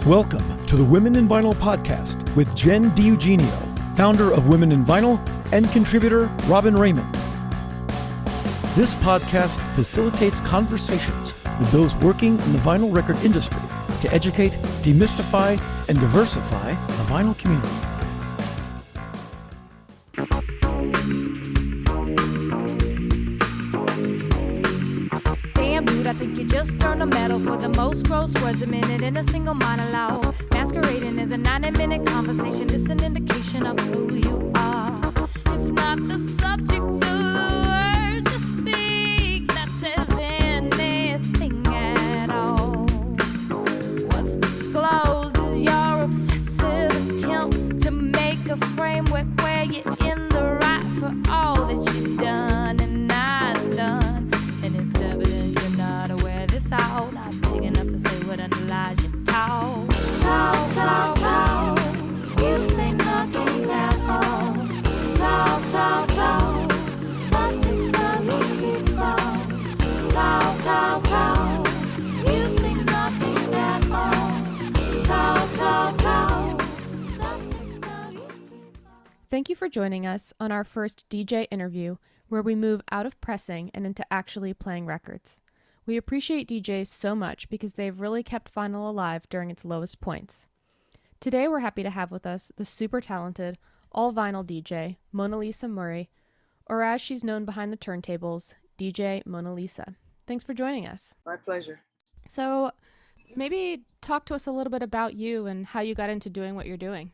Welcome to the Women in Vinyl podcast with Jenn Eugenio, founder of Women in Vinyl and contributor Robyn Raymond. This podcast facilitates conversations with those working in the vinyl record industry to educate, demystify, and diversify the vinyl community. I think you just earned a medal for the most gross words a minute in a single monologue. Masquerading as a 90-minute conversation, it's an indication of who you are. It's not the subject of the words you speak that says anything at all. What's disclosed is your obsessive attempt to make a framework where you're in the right for all that you've done and not done. And it's evident you're not aware this all not big enough to say what underlies your talk. Talk, talk, talk. You say nothing at all. Talk, talk, talk. Subjects of your speech falls. Talk, talk, talk. You say nothing at all. Talk, talk, talk. Subjects of your speech falls. Thank you for joining us on our first DJ interview, where we move out of pressing and into actually playing records. We appreciate DJs so much because they've really kept vinyl alive during its lowest points. Today we're happy to have with us the super talented, all-vinyl DJ, Monalisa Murray, or as she's known behind the turntables, DJ Monalisa. Thanks for joining us. My pleasure. So maybe talk to us a little bit about you and how you got into doing what you're doing.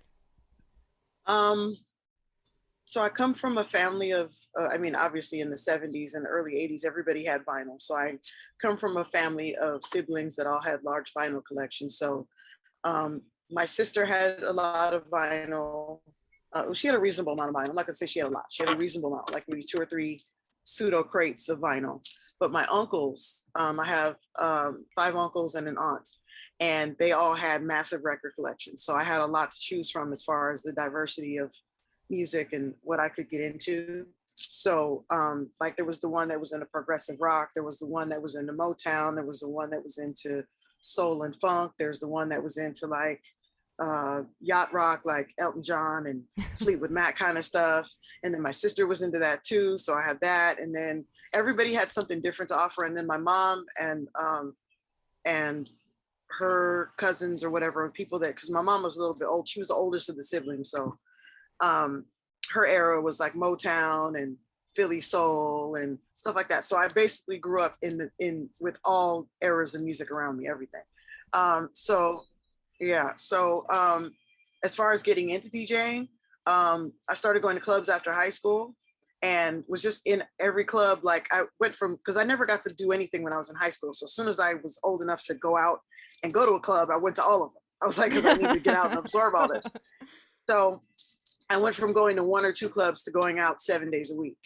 So I come from a family of, obviously in the 70s and early 80s, everybody had vinyl. So I come from a family of siblings that all had large vinyl collections. So my sister had a lot of vinyl. She had a reasonable amount of vinyl. I'm not gonna say she had a lot. She had a reasonable amount, like maybe 2 or 3 pseudo crates of vinyl. But my uncles, I have 5 uncles and an aunt, and they all had massive record collections. So I had a lot to choose from as far as the diversity of music and what I could get into. So like there was the one that was into progressive rock, there was the one that was into Motown, there was the one that was into soul and funk, there's the one that was into like yacht rock like Elton John and Fleetwood Mac kind of stuff. And then my sister was into that too, so I had that. And then everybody had something different to offer. And then my mom and her cousins or whatever, people that, because my mom was a little bit old, she was the oldest of the siblings, so her era was like Motown and Philly soul and stuff like that. So I basically grew up with all eras of music around me, everything. So as far as getting into DJing, I started going to clubs after high school and was just in every club. Like I went from, because I never got to do anything when I was in high school. So as soon as I was old enough to go out and go to a club, I went to all of them. I was like, because I need to get out and absorb all this. So I went from going to 1 or 2 clubs to going out 7 days a week.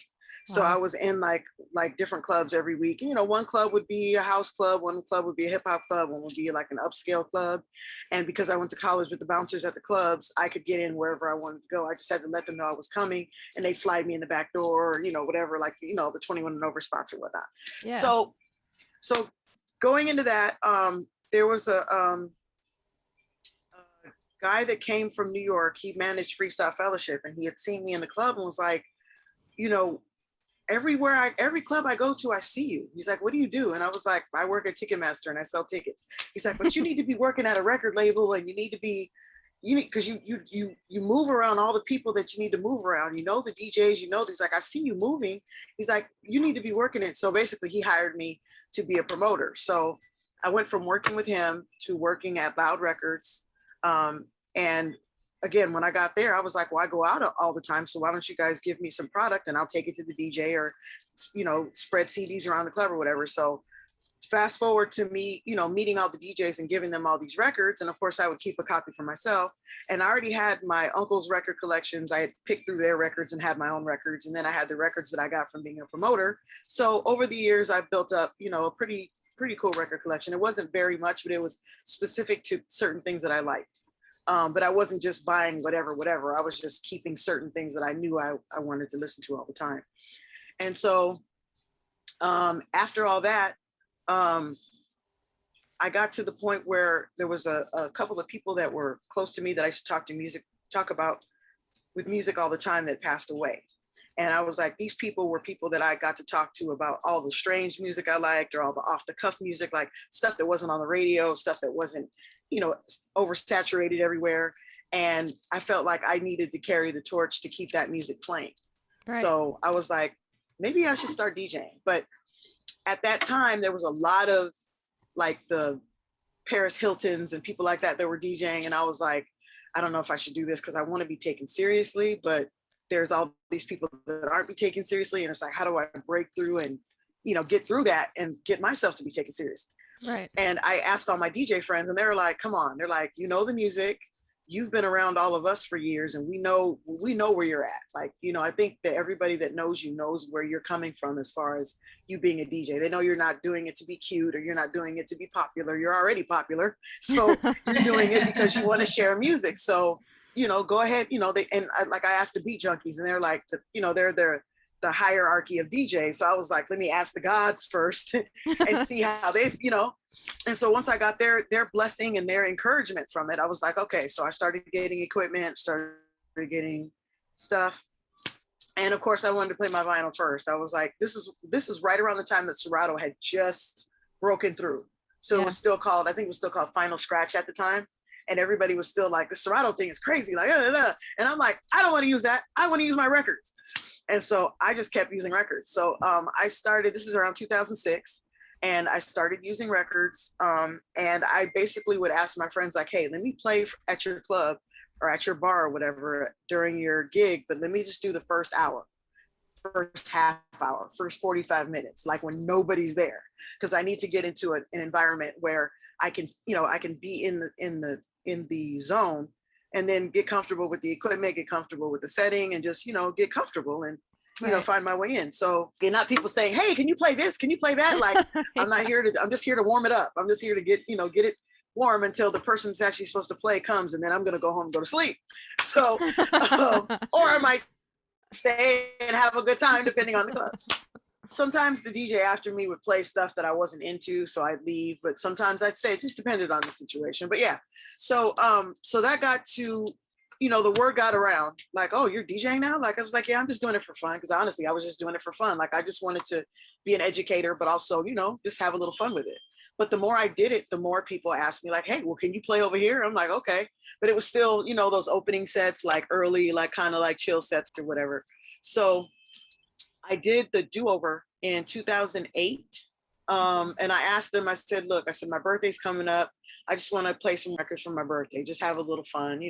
So wow. I was in like different clubs every week. And, one club would be a house club, one club would be a hip hop club, one would be like an upscale club. And because I went to college with the bouncers at the clubs, I could get in wherever I wanted to go. I just had to let them know I was coming and they'd slide me in the back door or, whatever, like, the 21 and over spots or whatnot. Yeah. So going into that, there was a guy that came from New York. He managed Freestyle Fellowship and he had seen me in the club and was like, every club I go to, I see you. He's like, what do you do? And I was like, I work at Ticketmaster and I sell tickets. He's like, but you need to be working at a record label and because you move around all the people that you need to move around. The DJs, he's like, I see you moving. He's like, you need to be working it. So basically he hired me to be a promoter. So I went from working with him to working at Loud Records. And again, when I got there, I was like, well, I go out all the time. So why don't you guys give me some product and I'll take it to the DJ or, spread CDs around the club or whatever. So fast forward to me, meeting all the DJs and giving them all these records. And of course I would keep a copy for myself. And I already had my uncle's record collections. I had picked through their records and had my own records. And then I had the records that I got from being a promoter. So over the years, I've built up, a pretty cool record collection. It wasn't very much, but it was specific to certain things that I liked. But I wasn't just buying whatever. I was just keeping certain things that I knew I wanted to listen to all the time. And so after all that, I got to the point where there was a couple of people that were close to me that I used to talk about with music all the time that passed away. And I was like, these people were people that I got to talk to about all the strange music I liked, or all the off the cuff music, like stuff that wasn't on the radio, stuff that wasn't, oversaturated everywhere. And I felt like I needed to carry the torch to keep that music playing. Right. So I was like, maybe I should start DJing. But at that time, there was a lot of like the Paris Hiltons and people like that were DJing. And I was like, I don't know if I should do this because I want to be taken seriously, but there's all these people that aren't be taken seriously. And it's like, how do I break through and, get through that and get myself to be taken serious? Right. And I asked all my DJ friends and they were like, come on. They're like, the music, you've been around all of us for years and we know where you're at. Like, I think that everybody that knows you knows where you're coming from as far as you being a DJ. They know you're not doing it to be cute or you're not doing it to be popular. You're already popular. So you're doing it because you want to share music. So, go ahead, I asked the beat junkies and they're like, they're the hierarchy of DJs. So I was like, let me ask the gods first and see how and so once I got their blessing and their encouragement from it, I was like, okay, so I started getting equipment, started getting stuff. And of course I wanted to play my vinyl first. I was like, this is right around the time that Serato had just broken through. So It was still called, I think it was still called Final Scratch at the time. And everybody was still like, the Serato thing is crazy, like, and I'm like, I don't want to use that. I want to use my records. And so I just kept using records. So I started, this is around 2006, and I started using records. And I basically would ask my friends like, hey, let me play at your club or at your bar or whatever during your gig, but let me just do the first hour, first half hour, first 45 minutes, like when nobody's there. Because I need to get into an environment where I can, I can be in the zone and then get comfortable with the equipment, get comfortable with the setting, and just, get comfortable and, find my way in. So you're not people saying, hey, can you play this? Can you play that? Like, I'm just here to warm it up. I'm just here to get it warm until the person that's actually supposed to play comes. And then I'm going to go home and go to sleep. So, or I might stay and have a good time depending on the club. Sometimes the DJ after me would play stuff that I wasn't into, so I'd leave, but sometimes I'd stay. It just depended on the situation. But yeah, so that got to, the word got around, like, oh, you're DJing now? Like, I was like, yeah, I'm just doing it for fun. Because honestly, I was just doing it for fun. Like, I just wanted to be an educator, but also, just have a little fun with it. But the more I did it, the more people asked me like, hey, well, can you play over here? I'm like, okay. But it was still, those opening sets, like early, like kind of like chill sets or whatever. So I did the do-over in 2008. And I asked them, I said, look, my birthday's coming up. I just want to play some records for my birthday. Just have a little fun,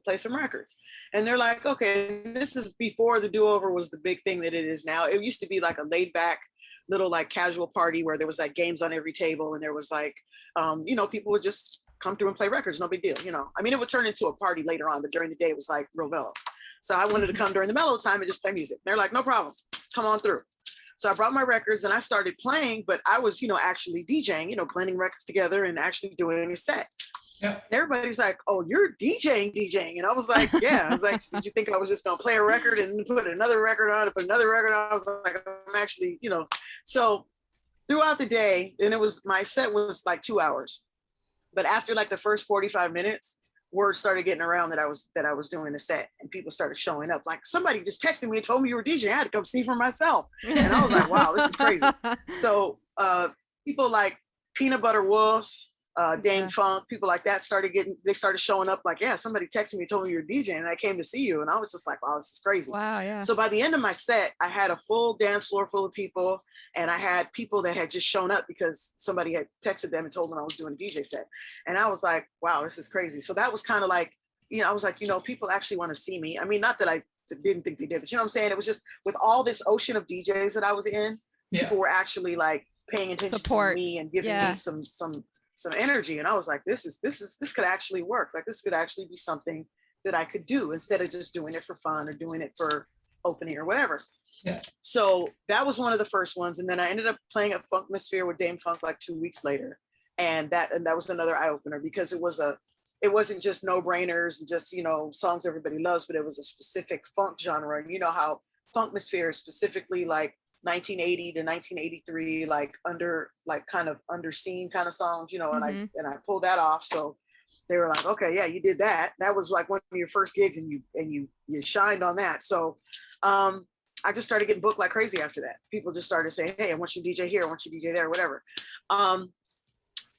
play some records. And they're like, okay, this is before the do-over was the big thing that it is now. It used to be like a laid back little like casual party where there was like games on every table. And there was like, people would just come through and play records. No big deal. I mean, it would turn into a party later on, but during the day it was like real mellow. So I wanted to come during the mellow time and just play music. They're like, no problem, come on through. So I brought my records and I started playing, but I was, actually DJing, blending records together and actually doing a set. Yeah. Everybody's like, oh, you're DJing. And I was like, yeah. I was like, did you think I was just going to play a record and put another record on and put another record on? I was like, I'm actually, So throughout the day, and my set was like 2 hours. But after like the first 45 minutes, word started getting around that I was doing a set, and people started showing up. Like, somebody just texted me and told me you were DJing. I had to come see for myself. And I was like, wow, this is crazy. So people like Peanut Butter Wolf, Dane Funk, people like that started showing up like, yeah, somebody texted me and told me you're DJing and I came to see you. And I was just like, wow, this is crazy. Wow, yeah. So by the end of my set, I had a full dance floor full of people, and I had people that had just shown up because somebody had texted them and told them I was doing a DJ set. And I was like, wow, this is crazy. So that was kind of like, I was like, people actually want to see me. I mean, not that I didn't think they did, but you know what I'm saying? It was just with all this ocean of DJs that I was in, people were actually like paying attention to me and giving me some energy. And I was like, this could actually work. Like, this could actually be something that I could do instead of just doing it for fun or doing it for opening or whatever. Yeah. So that was one of the first ones. And then I ended up playing at Funkmosphere with Dame Funk like 2 weeks later. And that was another eye opener, because it wasn't just no brainers and just, songs everybody loves, but it was a specific funk genre. And you know how Funkmosphere is specifically like 1980 to 1983, like kind of underseen kind of songs, you know, and I pulled that off. So they were like, okay, yeah, you did that. That was like one of your first gigs, and you shined on that. So I just started getting booked like crazy after that. People just started saying, hey, I want you to DJ here, I want you to DJ there, whatever.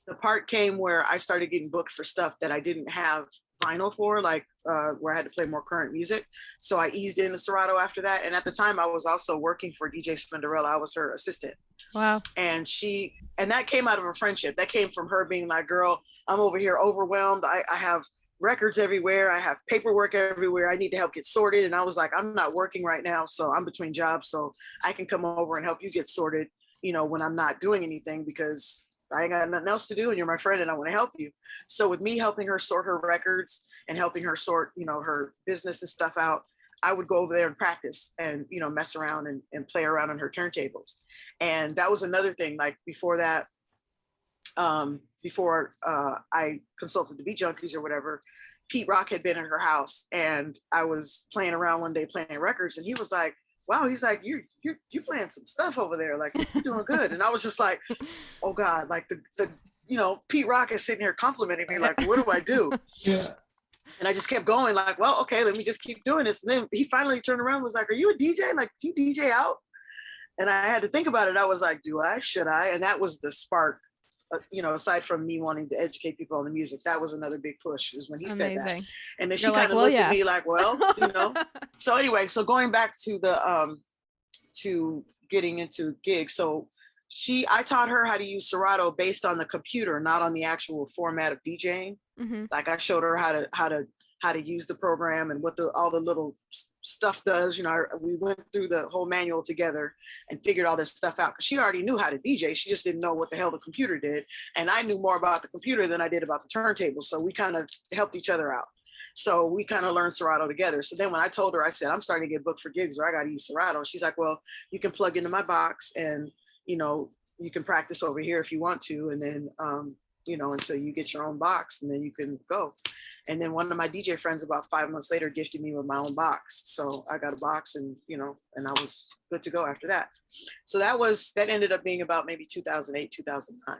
The part came where I started getting booked for stuff that I didn't have vinyl for, like where I had to play more current music. So I eased into Serato after that. And at the time I was also working for DJ Spinderella. I was her assistant. Wow. And that came out of a friendship. That came from her being like, girl, I'm over here overwhelmed. I have records everywhere. I have paperwork everywhere. I need to help get sorted. And I was like, I'm not working right now. So I'm between jobs. So I can come over and help you get sorted, you know, when I'm not doing anything, because I ain't got nothing else to do, and you're my friend and I want to help you. So with me helping her sort her records and helping her sort, you know, her business and stuff out, I would go over there and practice and, you know, mess around and play around on her turntables. And that was another thing. Like before that, before I consulted the Beat Junkies or whatever, Pete Rock had been in her house, and I was playing around one day playing records, and he was like, wow, he's like, you're playing some stuff over there, like you're doing good. And I was just like, oh God, like the you know, Pete Rock is sitting here complimenting me, like, what do I do? Yeah. And I just kept going, like, well, okay, let me just keep doing this. And then he finally turned around and was like, are you a DJ? Like, do you DJ out? And I had to think about it. I was like, do I? Should I? And that was the spark. You know, aside from me wanting to educate people on the music, that was another big push, is when he said that. And then she kind of looked at me like, well, you know. So anyway, so going back to the to getting into gigs. So I taught her how to use Serato based on the computer, not on the actual format of DJing. Like I showed her how to use the program and what all the little stuff does. You know, we went through the whole manual together and figured all this stuff out, because she already knew how to DJ. She just didn't know what the hell the computer did. And I knew more about the computer than I did about the turntable. So we kind of helped each other out. So we kind of learned Serato together. So then when I told her, I said, I'm starting to get booked for gigs where I got to use Serato. She's like, well, you can plug into my box and, you know, you can practice over here if you want to. And then, you know, until you get your own box, and then you can go. And then one of my DJ friends about 5 months later gifted me with my own box. So I got a box, and, you know, and I was good to go after that. So that ended up being about maybe 2008, 2009.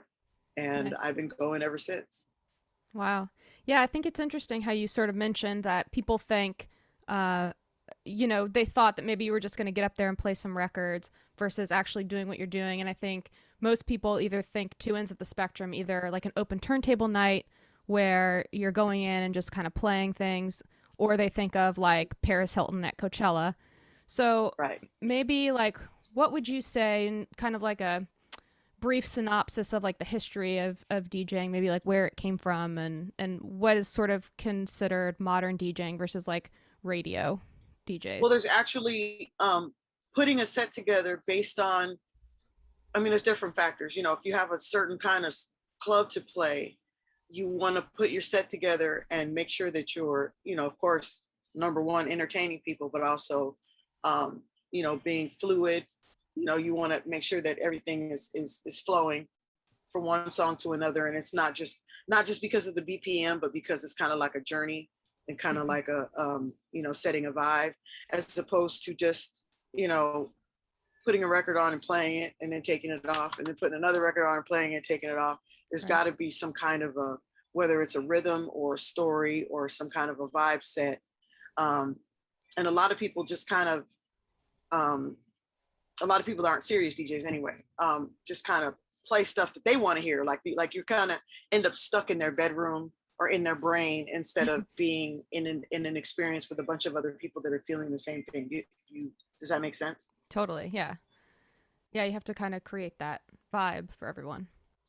And nice. I've been going ever since. Wow. Yeah, I think it's interesting how you sort of mentioned that people think, you know, they thought that maybe you were just going to get up there and play some records versus actually doing what you're doing. And I think most people either think two ends of the spectrum, either like an open turntable night where you're going in and just kind of playing things, or they think of like Paris Hilton at Coachella. So maybe like, what would you say in kind of like a brief synopsis of like the history of DJing, maybe like where it came from and what is sort of considered modern DJing versus like radio DJs? Well, there's actually putting a set together based on, I mean, there's different factors. You know, if you have a certain kind of club to play, you want to put your set together and make sure that you're, you know, of course, number one, entertaining people, but also, you know, being fluid. You know, you want to make sure that everything is flowing from one song to another. And it's not just because of the BPM, but because it's kind of like a journey and kind of like a, you know, setting a vibe, as opposed to just, you know, putting a record on and playing it and then taking it off, and then putting another record on and playing it and taking it off. There's got to be some kind of a, whether it's a rhythm or a story or some kind of a vibe set. And a lot of people just kind of, a lot of people that aren't serious DJs anyway, just kind of play stuff that they want to hear. Like you kind of end up stuck in their bedroom or in their brain instead of being in an experience with a bunch of other people that are feeling the same thing. Does that make sense? Totally. Yeah. Yeah. You have to kind of create that vibe for everyone.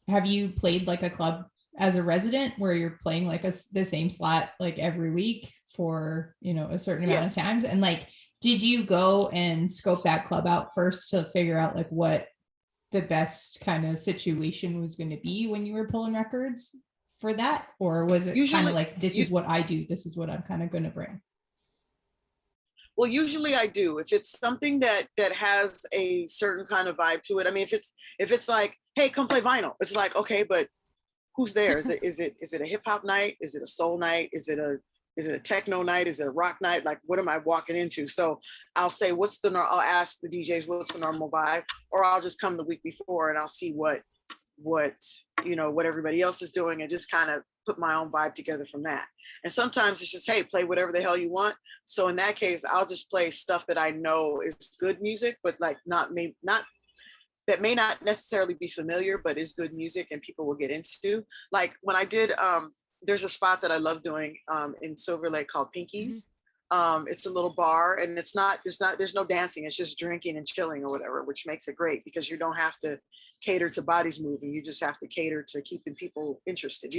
Have you played like a club as a resident where you're playing like the same slot like every week for, you know, a certain amount of times? And like, did you go and scope that club out first to figure out like what the best kind of situation was going to be when you were pulling records for that? Or was it kind of like, this is what I do, this is what I'm kind of going to bring? Well, usually I do. If it's something that has a certain kind of vibe to it. I mean, if it's like, hey, come play vinyl. It's like, okay, but who's there? Is it a hip hop night? Is it a soul night? Is it a is it a techno night? Is it a rock night? Like, what am I walking into? So I'll say, I'll ask the DJs, what's the normal vibe? Or I'll just come the week before and I'll see what everybody else is doing and just kind of put my own vibe together from that. And sometimes it's just, hey, play whatever the hell you want. So in that case, I'll just play stuff that I know is good music, but like that may not necessarily be familiar, but is good music and people will get into. Like when I did, there's a spot that I love doing in Silver Lake called Pinky's. It's a little bar and there's no dancing. It's just drinking and chilling or whatever, which makes it great because you don't have to cater to bodies moving. You just have to cater to keeping people interested,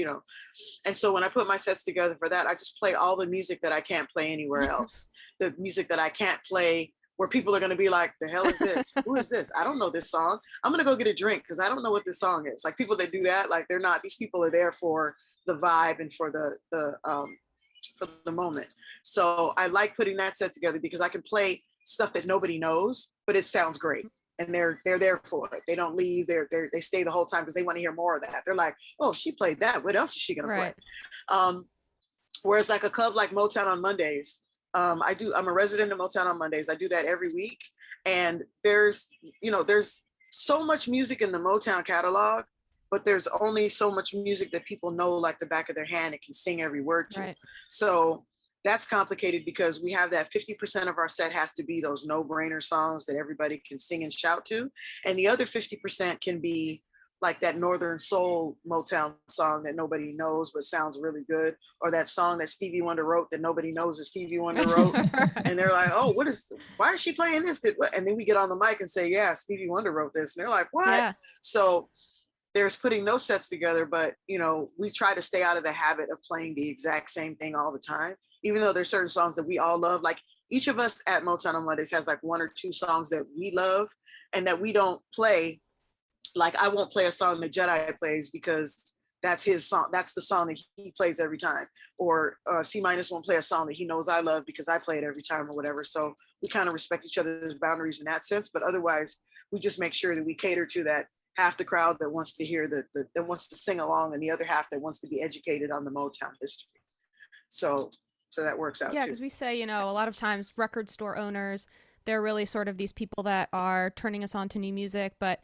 And so when I put my sets together for that, I just play all the music that I can't play anywhere else. The music that I can't play where people are going to be like, the hell is this? Who is this? I don't know this song. I'm going to go get a drink because I don't know what this song is. Like people that do that, like they're not, these people are there for the vibe and for the moment. So I like putting that set together because I can play stuff that nobody knows, but it sounds great. And they're there for it. They don't leave. They stay the whole time because they want to hear more of that. They're like, oh, she played that. What else is she gonna play? Whereas like a club like Motown on Mondays, I'm a resident of Motown on Mondays. I do that every week. And there's so much music in the Motown catalog, but there's only so much music that people know like the back of their hand and can sing every word to. Right. So that's complicated because we have that 50% of our set has to be those no-brainer songs that everybody can sing and shout to. And the other 50% can be like that Northern Soul Motown song that nobody knows but sounds really good, or that song that Stevie Wonder wrote that nobody knows that Stevie Wonder wrote. And they're like, oh, why is she playing this? And then we get on the mic and say, yeah, Stevie Wonder wrote this. And they're like, what? Yeah. So there's putting those sets together, but we try to stay out of the habit of playing the exact same thing all the time. Even though there's certain songs that we all love, like each of us at Motown on Mondays has like one or two songs that we love and that we don't play. Like I won't play a song that Jedi plays because that's his song. That's the song that he plays every time. Or C- won't play a song that he knows I love because I play it every time or whatever. So we kind of respect each other's boundaries in that sense. But otherwise, we just make sure that we cater to that half the crowd that wants to hear that wants to sing along and the other half that wants to be educated on the Motown history. So that works out. Yeah, because we say, a lot of times record store owners, they're really sort of these people that are turning us on to new music. But,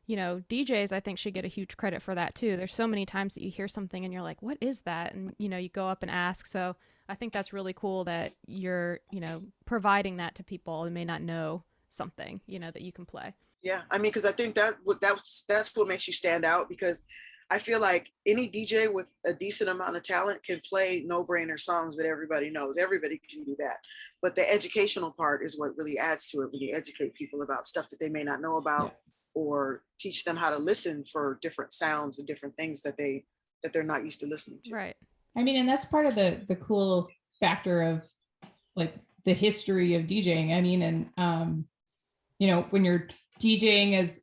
DJs, I think, should get a huge credit for that, too. There's so many times that you hear something and you're like, what is that? And, you go up and ask. So I think that's really cool that you're, providing that to people who may not know something, that you can play. Yeah, I mean, because I think that's what makes you stand out, because I feel like any DJ with a decent amount of talent can play no-brainer songs that everybody knows. Everybody can do that. But the educational part is what really adds to it when you educate people about stuff that they may not know about, or teach them how to listen for different sounds and different things that they're not used to listening to. Right. I mean, and that's part of the cool factor of like the history of DJing. I mean, and when you're DJing as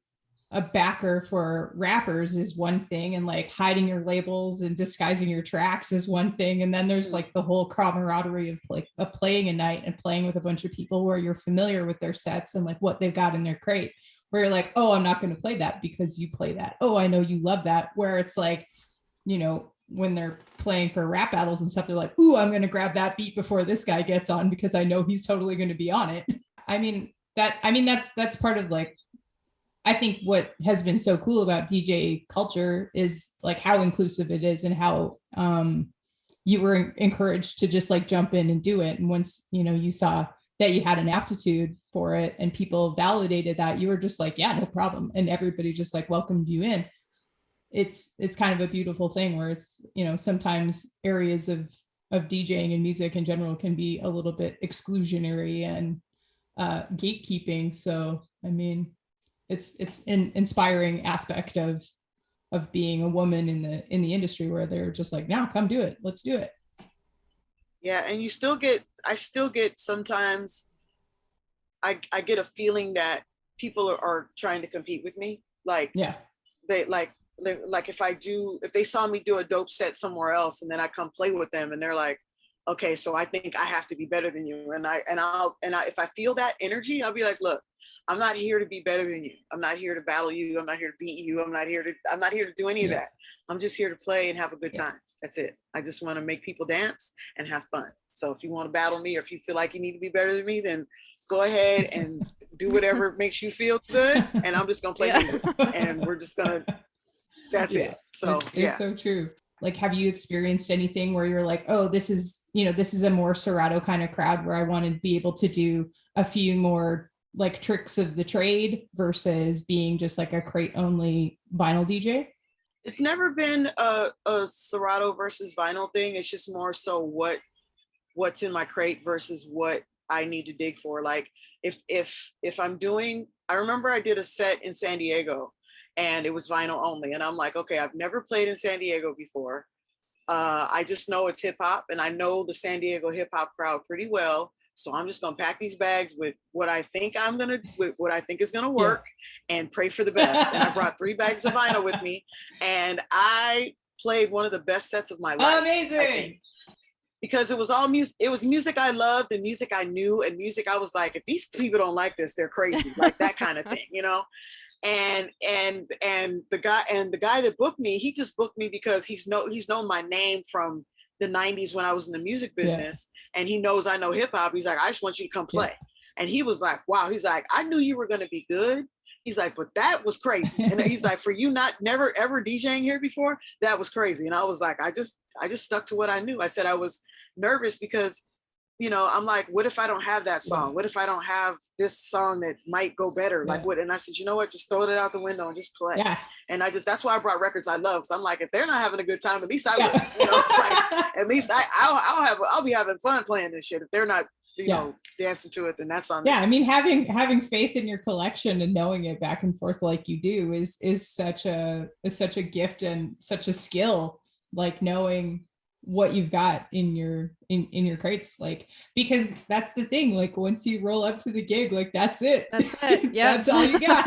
a backer for rappers is one thing, and like hiding your labels and disguising your tracks is one thing, and then there's like the whole camaraderie of playing a night and playing with a bunch of people where you're familiar with their sets and like what they've got in their crate, where you're like, oh, I'm not going to play that because you play that. Oh, I know you love that. Where it's like, when they're playing for rap battles and stuff, they're like, ooh, I'm going to grab that beat before this guy gets on because I know he's totally going to be on it. That's part of like, I think what has been so cool about DJ culture is like how inclusive it is and how you were encouraged to just like jump in and do it. And once, you saw that you had an aptitude for it and people validated that, you were just like, yeah, no problem. And everybody just like welcomed you in. It's kind of a beautiful thing where it's, sometimes areas of DJing and music in general can be a little bit exclusionary and gatekeeping. So, I mean, it's an inspiring aspect of being a woman in the industry where they're just like, now come do it. Let's do it. Yeah. And I still get sometimes I get a feeling that people are trying to compete with me. Like, yeah, they like if they saw me do a dope set somewhere else and then I come play with them and they're like, okay, so I think I have to be better than you. And if I feel that energy, I'll be like, look, I'm not here to be better than you. I'm not here to battle you. I'm not here to beat you. I'm not here to do any of that. I'm just here to play and have a good time. That's it. I just want to make people dance and have fun. So if you want to battle me, or if you feel like you need to be better than me, then go ahead and do whatever makes you feel good. And I'm just gonna play music, and we're just gonna. That's it. So it's so true. Like, have you experienced anything where you're like, oh, this is a more Serato kind of crowd where I want to be able to do a few more like tricks of the trade versus being just like a crate only vinyl DJ? It's never been a Serato versus vinyl thing. It's just more so what's in my crate versus what I need to dig for. Like if I'm doing, I remember I did a set in San Diego and it was vinyl only. And I'm like, okay, I've never played in San Diego before. I just know it's hip hop, and I know the San Diego hip hop crowd pretty well. So I'm just gonna pack these bags with what I think is gonna work, and pray for the best. And I brought 3 bags of vinyl with me, and I played one of the best sets of my life. Amazing. I think. Because it was all music. It was music I loved and music I knew, and music I was like, if these people don't like this, they're crazy, like that kind of thing, you know. And the guy that booked me, he just booked me because he's known my name from the 90s when I was in the music business, and he knows I know hip hop. He's like, I just want you to come play. And he was like, wow. He's like, I knew you were going to be good. He's like, but that was crazy. And he's like, for you never ever DJing here before, that was crazy. And I was like, I just stuck to what I knew. I said I was nervous because, you know, I'm like, what if I don't have that song? What if I don't have this song that might go better? Like what? And I said, you know what? Just throw it out the window and just play. Yeah. And that's why I brought records I love. Cause I'm like, if they're not having a good time, at least I will. You know, it's like, at least I'll be having fun playing this shit. If they're not, you know, dancing to it, then that's on me. I mean, having faith in your collection and knowing it back and forth like you do is such a gift and such a skill, like knowing what you've got in your crates, like, because that's the thing, like once you roll up to the gig, like that's it. Yeah. That's all you got.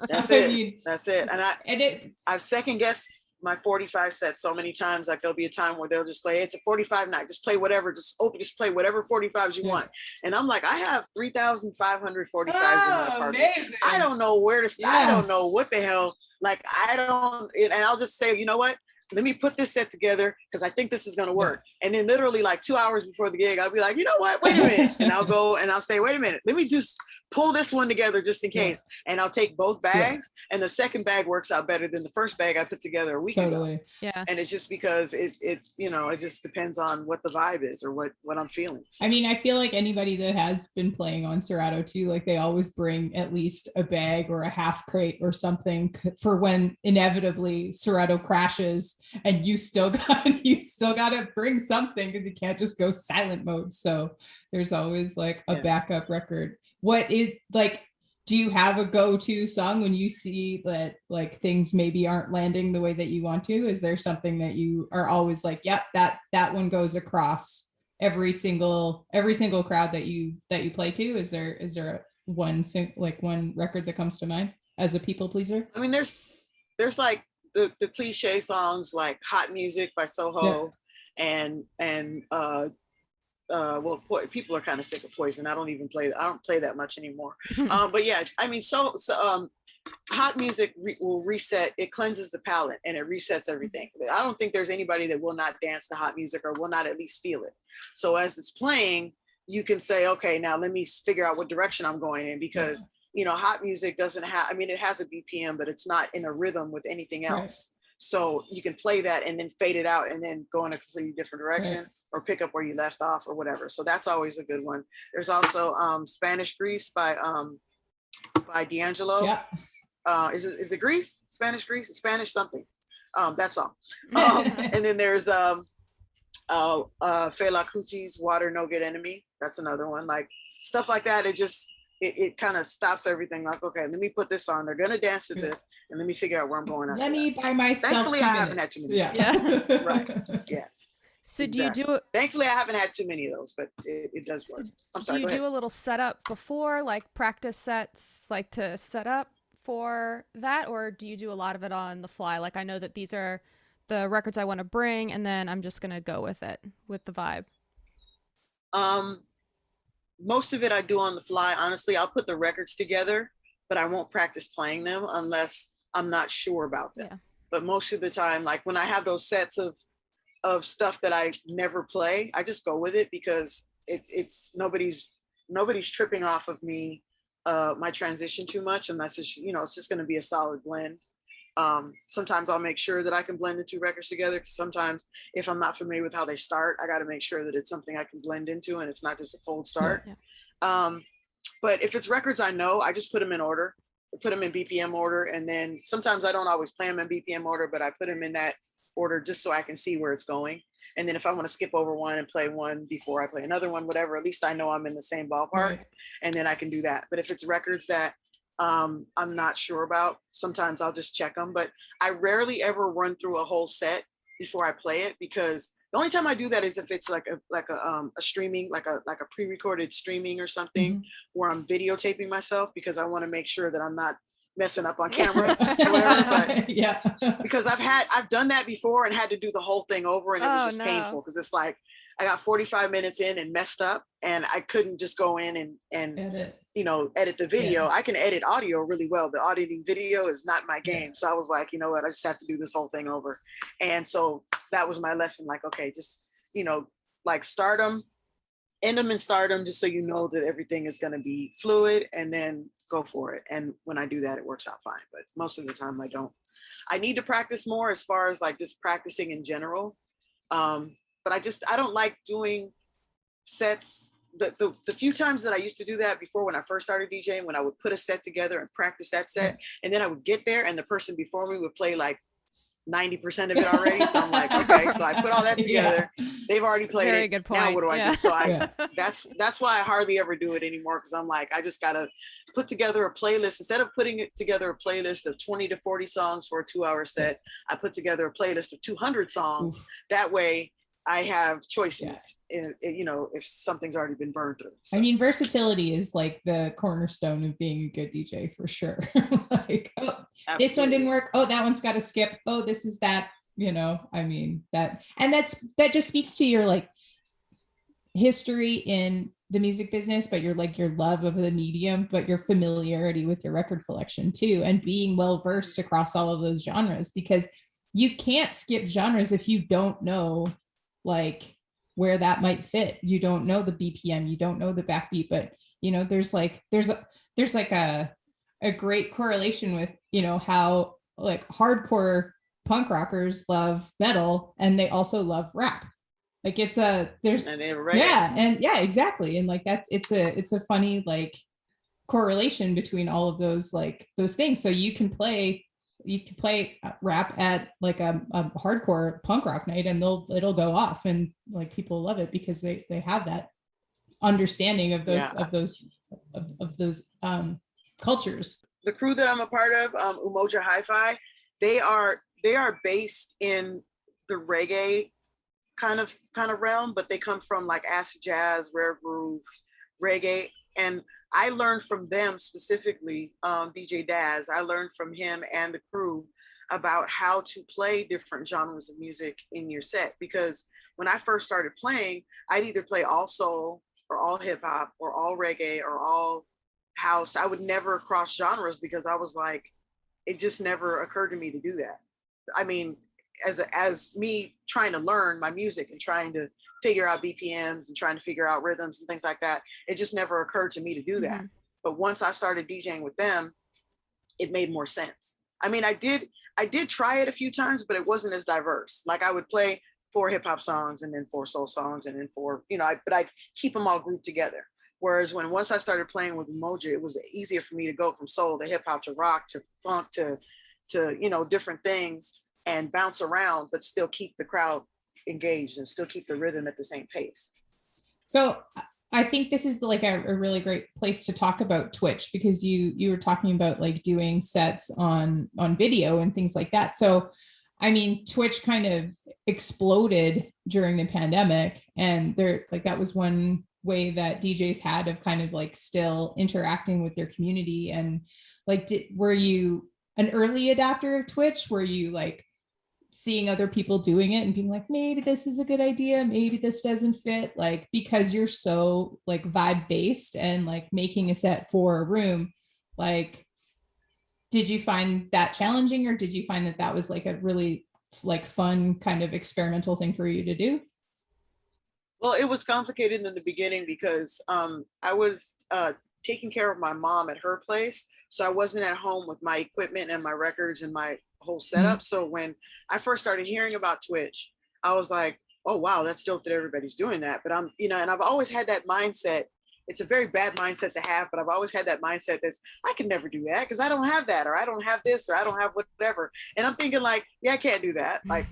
That's it. And I've second guessed my 45 sets so many times. Like there'll be a time where they'll just play, it's a 45 night, just play whatever, just play whatever 45s you want. And I'm like, I have 3,500 45s in my apartment. Amazing. I don't know where to start. I don't know what the hell, like and I'll just say, you know what? Let me put this set together because I think this is going to work. And then literally like 2 hours before the gig, I'll be like, you know what? Wait a minute. And I'll go and I'll say, wait a minute. Let me just pull this one together just in case. And I'll take both bags. And the second bag works out better than the first bag I put together a week ago. Yeah. And it's just because it you know, it just depends on what the vibe is or what I'm feeling. So. I mean, I feel like anybody that has been playing on Serato too, like they always bring at least a bag or a half crate or something for when inevitably Serato crashes and you still got to bring something because you can't just go silent mode. So there's always like a backup record. What is like, do you have a go-to song when you see that like things maybe aren't landing the way that you want to? Is there something that you are always like, yep, that one goes across every single crowd that you play to? Is there one record that comes to mind as a people pleaser? I mean, there's like the cliche songs like Hot Music by Soho and well, people are kind of sick of Poison. I don't play that much anymore. But yeah, I mean, so Hot Music will reset. It cleanses the palate and it resets everything. I don't think there's anybody that will not dance to Hot Music or will not at least feel it. So as it's playing, you can say, okay, now let me figure out what direction I'm going in because you know, Hot Music doesn't have, I mean, it has a BPM, but it's not in a rhythm with anything else. Right. So you can play that and then fade it out and then go in a completely different direction or pick up where you left off or whatever. So that's always a good one. There's also Spanish Grease by D'Angelo. Yeah. Is it Grease? Spanish Grease? Spanish something. That song. And then there's Fela Kuti's Water No Good Enemy. That's another one. Like stuff like that. It kind of stops everything. Like, okay, let me put this on. They're gonna dance to this, and let me figure out where I'm going. Let me buy myself. Thankfully, I haven't had too many. Yeah. Right. Yeah. So exactly. Do you do it? Thankfully, I haven't had too many of those, but it does work. I'm sorry, do you do a little setup before, like practice sets, like to set up for that, or do you do a lot of it on the fly? Like I know that these are the records I want to bring, and then I'm just gonna go with it, with the vibe. Most of it I do on the fly. Honestly, I'll put the records together, but I won't practice playing them unless I'm not sure about them. Yeah. But most of the time, like when I have those sets of of stuff that I never play. I just go with it because it's nobody's tripping off of me, my transition too much, unless it's, you know, it's just going to be a solid blend. Sometimes I'll make sure that I can blend the two records together, because sometimes if I'm not familiar with how they start, I got to make sure that it's something I can blend into and it's not just a cold start. Yeah. But if it's records I know, I just put them in order. I put them in BPM order, and then sometimes I don't always play them in BPM order, but I put them in that order just so I can see where it's going. And then if I want to skip over one and play one before I play another one, whatever, at least I know I'm in the same ballpark, right, and then I can do that. But if it's records that I'm not sure about, sometimes I'll just check them. But I rarely ever run through a whole set before I play it, because the only time I do that is if it's like a streaming, like a pre-recorded streaming or something, where I'm videotaping myself, because I want to make sure that I'm not messing up on camera or whatever. But yeah, because I've done that before and had to do the whole thing over, and it was just painful, because it's like I got 45 minutes in and messed up, and I couldn't just go in and edit the video. Yeah. I can edit audio really well, but auditing video is not my game. So I was like, you know what, I just have to do this whole thing over. And so that was my lesson. Like, okay, just, like start them, end them and start them, just so you know that everything is going to be fluid, and then go for it. And when I do that, it works out fine. But most of the time I don't. I need to practice more, as far as like just practicing in general. But I don't like doing sets. The few times that I used to do that before, when I first started DJing, when I would put a set together and practice that set, and then I would get there and the person before me would play like 90% of it already. So I'm like, okay, so I put all that together. Yeah. They've already played Very it. Good point. Now what do I do? So that's why I hardly ever do it anymore, because I'm like, I just gotta put together a playlist. Instead of putting it together a playlist of 20 to 40 songs for a 2-hour set, I put together a playlist of 200 songs. That way I have choices, if something's already been burned through. So. I mean, versatility is like the cornerstone of being a good DJ, for sure. Like, this one didn't work. Oh, that one's got to skip. Oh, this is that, I mean, that just speaks to your like history in the music business, but your love of the medium, but your familiarity with your record collection too, and being well versed across all of those genres, because you can't skip genres if you don't know like where that might fit. You don't know the BPM, you don't know the backbeat, but there's a great correlation with how like hardcore punk rockers love metal, and they also love rap. Like it's exactly, and like it's a funny like correlation between all of those things. So you can play rap at like a hardcore punk rock night, and it'll go off, and like people love it because they have that understanding of those cultures. The crew that I'm a part of, Umoja Hi-Fi, they are based in the reggae kind of realm, but they come from like acid jazz, rare groove, reggae, and I learned from them specifically, DJ Daz. I learned from him and the crew about how to play different genres of music in your set. Because when I first started playing, I'd either play all soul or all hip hop or all reggae or all house. I would never cross genres, because I was like, it just never occurred to me to do that. I mean, as me trying to learn my music and trying to figure out BPMs and trying to figure out rhythms and things like that, it just never occurred to me to do that. But once I started DJing with them, it made more sense. I mean, I did try it a few times, but it wasn't as diverse. Like I would play 4 hip hop songs and then 4 soul songs and then 4, but I'd keep them all grouped together. Whereas once I started playing with Umoja, it was easier for me to go from soul to hip hop to rock to funk to different things, and bounce around, but still keep the crowd engaged and still keep the rhythm at the same pace. So I think this is like a really great place to talk about Twitch, because you were talking about like doing sets on video and things like that. So, I mean, Twitch kind of exploded during the pandemic, and that was one way that DJs had of kind of like still interacting with their community. And like, were you an early adopter of Twitch? Were you like seeing other people doing it and being like, maybe this is a good idea, maybe this doesn't fit, like because you're so like vibe based and like making a set for a room, like did you find that challenging, or did you find that was like a really like fun kind of experimental thing for you to do? Well, it was complicated in the beginning because I was taking care of my mom at her place. So I wasn't at home with my equipment and my records and my whole setup. So when I first started hearing about Twitch, I was like, oh, wow, that's dope that everybody's doing that. But I'm, you know, and I've always had that mindset. It's a very bad mindset to have, but I've always had that mindset that's, I can never do that because I don't have that, or I don't have this, or I don't have whatever. And I'm thinking like, yeah, I can't do that. Like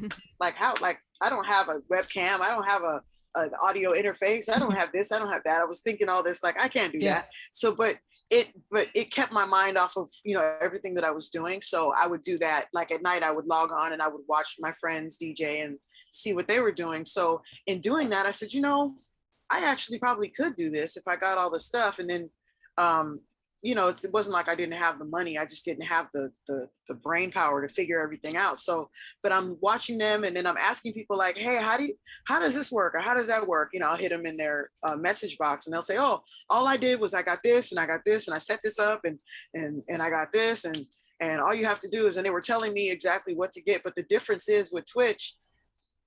how, like, I don't have a webcam. I don't have an audio interface. I don't have this. I don't have that. I was thinking all this, like, I can't do that. So, but it kept my mind off of, you know, everything that I was doing. So I would do that. Like at night I would log on and I would watch my friends DJ and see what they were doing. So in doing that, I said, you know, I actually probably could do this if I got all the stuff. And then, you know, it wasn't like I didn't have the money. I just didn't have the brain power to figure everything out. So, but I'm watching them and then I'm asking people like, hey, how does this work? Or how does that work? You know, I'll hit them in their message box and they'll say, oh, all I did was I got this and I got this and I set this up and I got this and all you have to do is, and they were telling me exactly what to get. But the difference is with Twitch,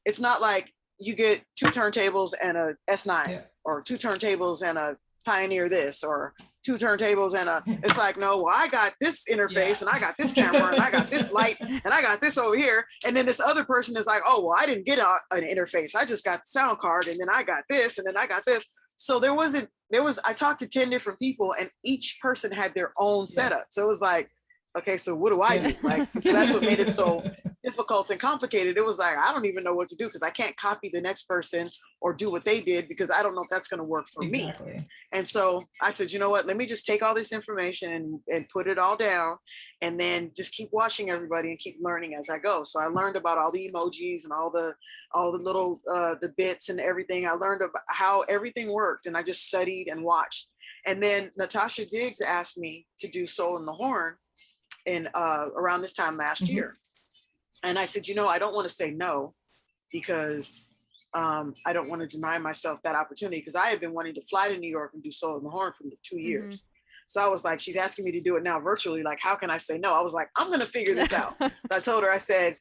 it's not like you get 2 turntables and a S9 or 2 turntables and a Pioneer this or 2 turntables and it's like, no, well, I got this interface and I got this camera and I got this light and I got this over here. And then this other person is like, oh, well, I didn't get an interface. I just got the sound card and then I got this and then I got this. So I talked to 10 different people and each person had their own setup. So it was like, okay, so what do I do? Like, so that's what made it so difficult and complicated. It was like, I don't even know what to do because I can't copy the next person or do what they did because I don't know if that's going to work for me. And so I said, you know what, let me just take all this information and put it all down and then just keep watching everybody and keep learning as I go. So I learned about all the emojis and all the little, the bits and everything. I learned about how everything worked and I just studied and watched. And then Natasha Diggs asked me to do Soul in the Horn in around this time last year. And I said, you know, I don't want to say no because I don't want to deny myself that opportunity because I had been wanting to fly to New York and do Soul in the Horn for 2 years. So I was like, she's asking me to do it now virtually. Like, how can I say no? I was like, I'm going to figure this out. So I told her, I said,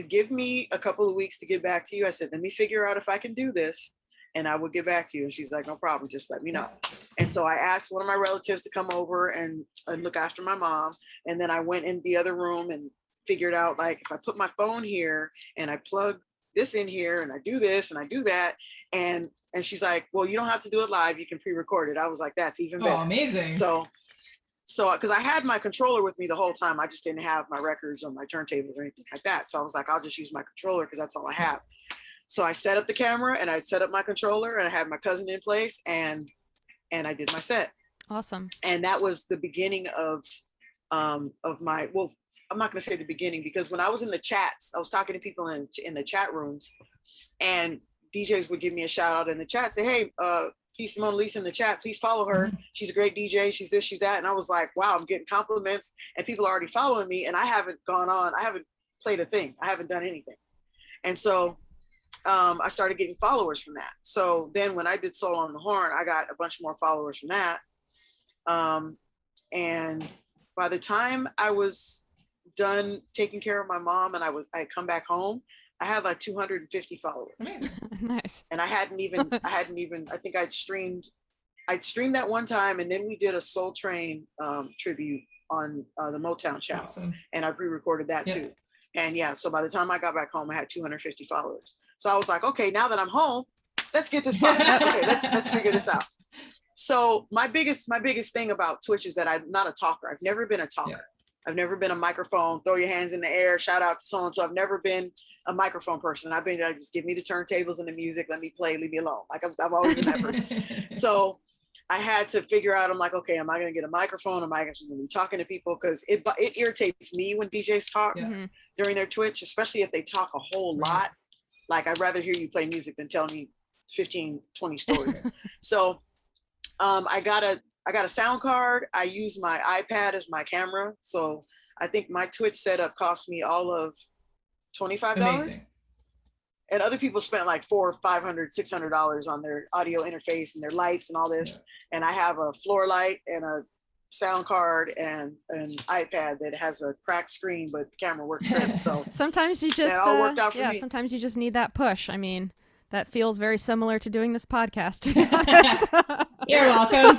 give me a couple of weeks to get back to you. I said, let me figure out if I can do this and I will get back to you. And she's like, no problem. Just let me know. And so I asked one of my relatives to come over and look after my mom. And then I went in the other room and figured out, like, if I put my phone here and I plug this in here and I do this and I do that. And she's like, well, you don't have to do it live. You can pre-record it. I was like, that's even better. Oh, amazing. So, because I had my controller with me the whole time. I just didn't have my records or my turntables or anything like that. So I was like, I'll just use my controller because that's all I have. So I set up the camera and I set up my controller and I had my cousin in place and I did my set. Awesome. And that was the beginning of my, well, I'm not going to say the beginning because when I was in the chats, I was talking to people in the chat rooms and DJs would give me a shout out in the chat, say, hey, please Monalisa in the chat, please follow her. She's a great DJ. She's this, she's that. And I was like, wow, I'm getting compliments and people are already following me and I haven't gone on. I haven't played a thing. I haven't done anything. And so I started getting followers from that. So then when I did Soul on the Horn, I got a bunch more followers from that. And by the time I was done taking care of my mom and I come back home, I had like 250 followers. Nice. And I think I'd streamed that one time. And then we did a Soul Train tribute on the Motown channel. Awesome. And I pre-recorded that too. And yeah, so by the time I got back home, I had 250 followers. So I was like, okay, now that I'm home, let's get this podcast. Okay, let's figure this out. So my biggest thing about Twitch is that I'm not a talker. I've never been a talker. Yeah. I've never been a microphone, throw your hands in the air, shout out to so-and-so. I've never been a microphone person. I've been like, just give me the turntables and the music, let me play, leave me alone. Like I've always been that person. So I had to figure out, I'm like, okay, am I going to get a microphone? Am I actually going to be talking to people? Because it irritates me when DJs talk during their Twitch, especially if they talk a whole lot. Like I'd rather hear you play music than tell me 15, 20 stories. So I got a sound card. I use my iPad as my camera. So I think my Twitch setup cost me all of $25. Amazing. And other people spent like $400, $500, $600 on their audio interface and their lights and all this. Yeah. And I have a floor light and a sound card and an iPad that has a cracked screen, but the camera works great. So sometimes you just that all worked out for me. sometimes you just need that push. I mean, that feels very similar to doing this podcast. You're welcome.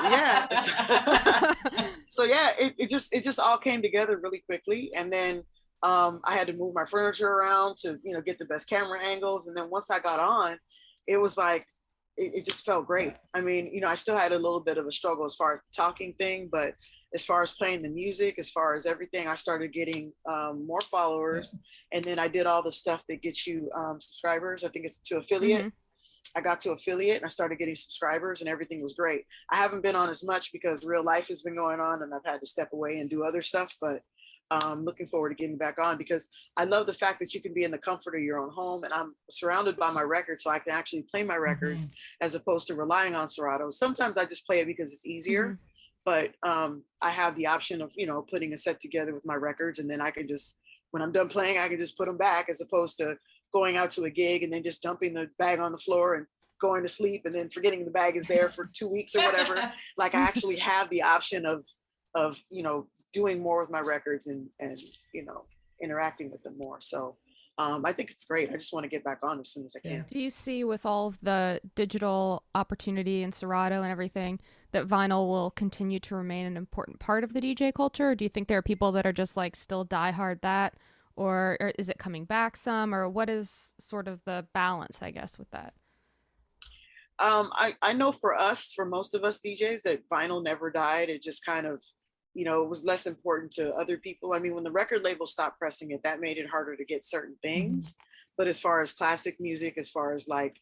Yeah. So yeah, it just all came together really quickly, and then I had to move my furniture around to get the best camera angles, and then once I got on, it was like it just felt great. I mean, I still had a little bit of a struggle as far as the talking thing, but as far as playing the music, as far as everything, I started getting more followers. And then I did all the stuff that gets you subscribers. I think it's to affiliate. Mm-hmm. I got to affiliate and I started getting subscribers and everything was great. I haven't been on as much because real life has been going on and I've had to step away and do other stuff, but looking forward to getting back on because I love the fact that you can be in the comfort of your own home and I'm surrounded by my records so I can actually play my records as opposed to relying on Serato. Sometimes I just play it because it's easier, but I have the option of, putting a set together with my records and then I can just, when I'm done playing, I can just put them back as opposed to going out to a gig and then just dumping the bag on the floor and going to sleep and then forgetting the bag is there for 2 weeks or whatever. Like I actually have the option of doing more with my records and interacting with them more. So I think it's great. I just want to get back on as soon as I can. Do you see with all of the digital opportunity and Serato and everything that vinyl will continue to remain an important part of the DJ culture? Or do you think there are people that are just like still diehard that? Or is it coming back some? Or what is sort of the balance, I guess, with that? I know for most of us DJs that vinyl never died. It just kind of, it was less important to other people. I mean, when the record label stopped pressing it, that made it harder to get certain things. But as far as classic music, as far as like,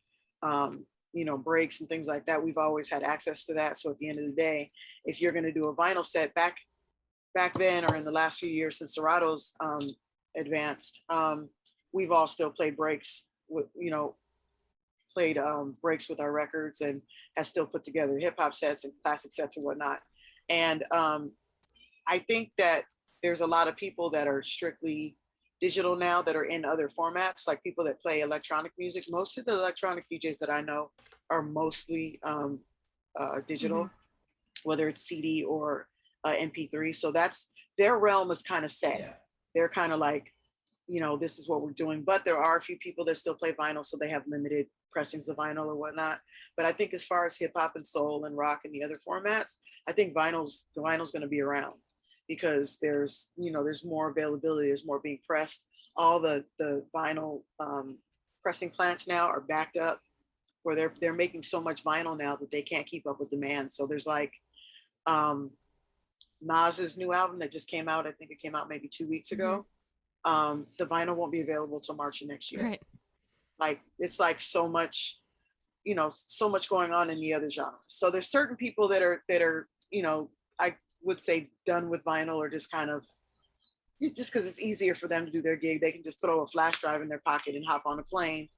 breaks and things like that, we've always had access to that. So at the end of the day, if you're going to do a vinyl set back then, or in the last few years since Serato's advanced, we've all still played breaks with, played breaks with our records and has still put together hip hop sets and classic sets and whatnot. And I think that there's a lot of people that are strictly digital now that are in other formats, like people that play electronic music. Most of the electronic DJs that I know are mostly digital, whether it's CD or MP3. So that's their realm is kind of set. Yeah. They're kind of like, this is what we're doing. But there are a few people that still play vinyl, so they have limited pressings of vinyl or whatnot. But I think as far as hip hop and soul and rock and the other formats, I think vinyl's going to be around because there's more availability, there's more being pressed. All the vinyl pressing plants now are backed up where they're making so much vinyl now that they can't keep up with demand. So there's like Nas's new album that just came out. I think it came out maybe 2 weeks ago. The vinyl won't be available till March of next year. Right. Like it's like so much going on in the other genres. So there's certain people that are, I would say done with vinyl or just kind of, just because it's easier for them to do their gig, they can just throw a flash drive in their pocket and hop on a plane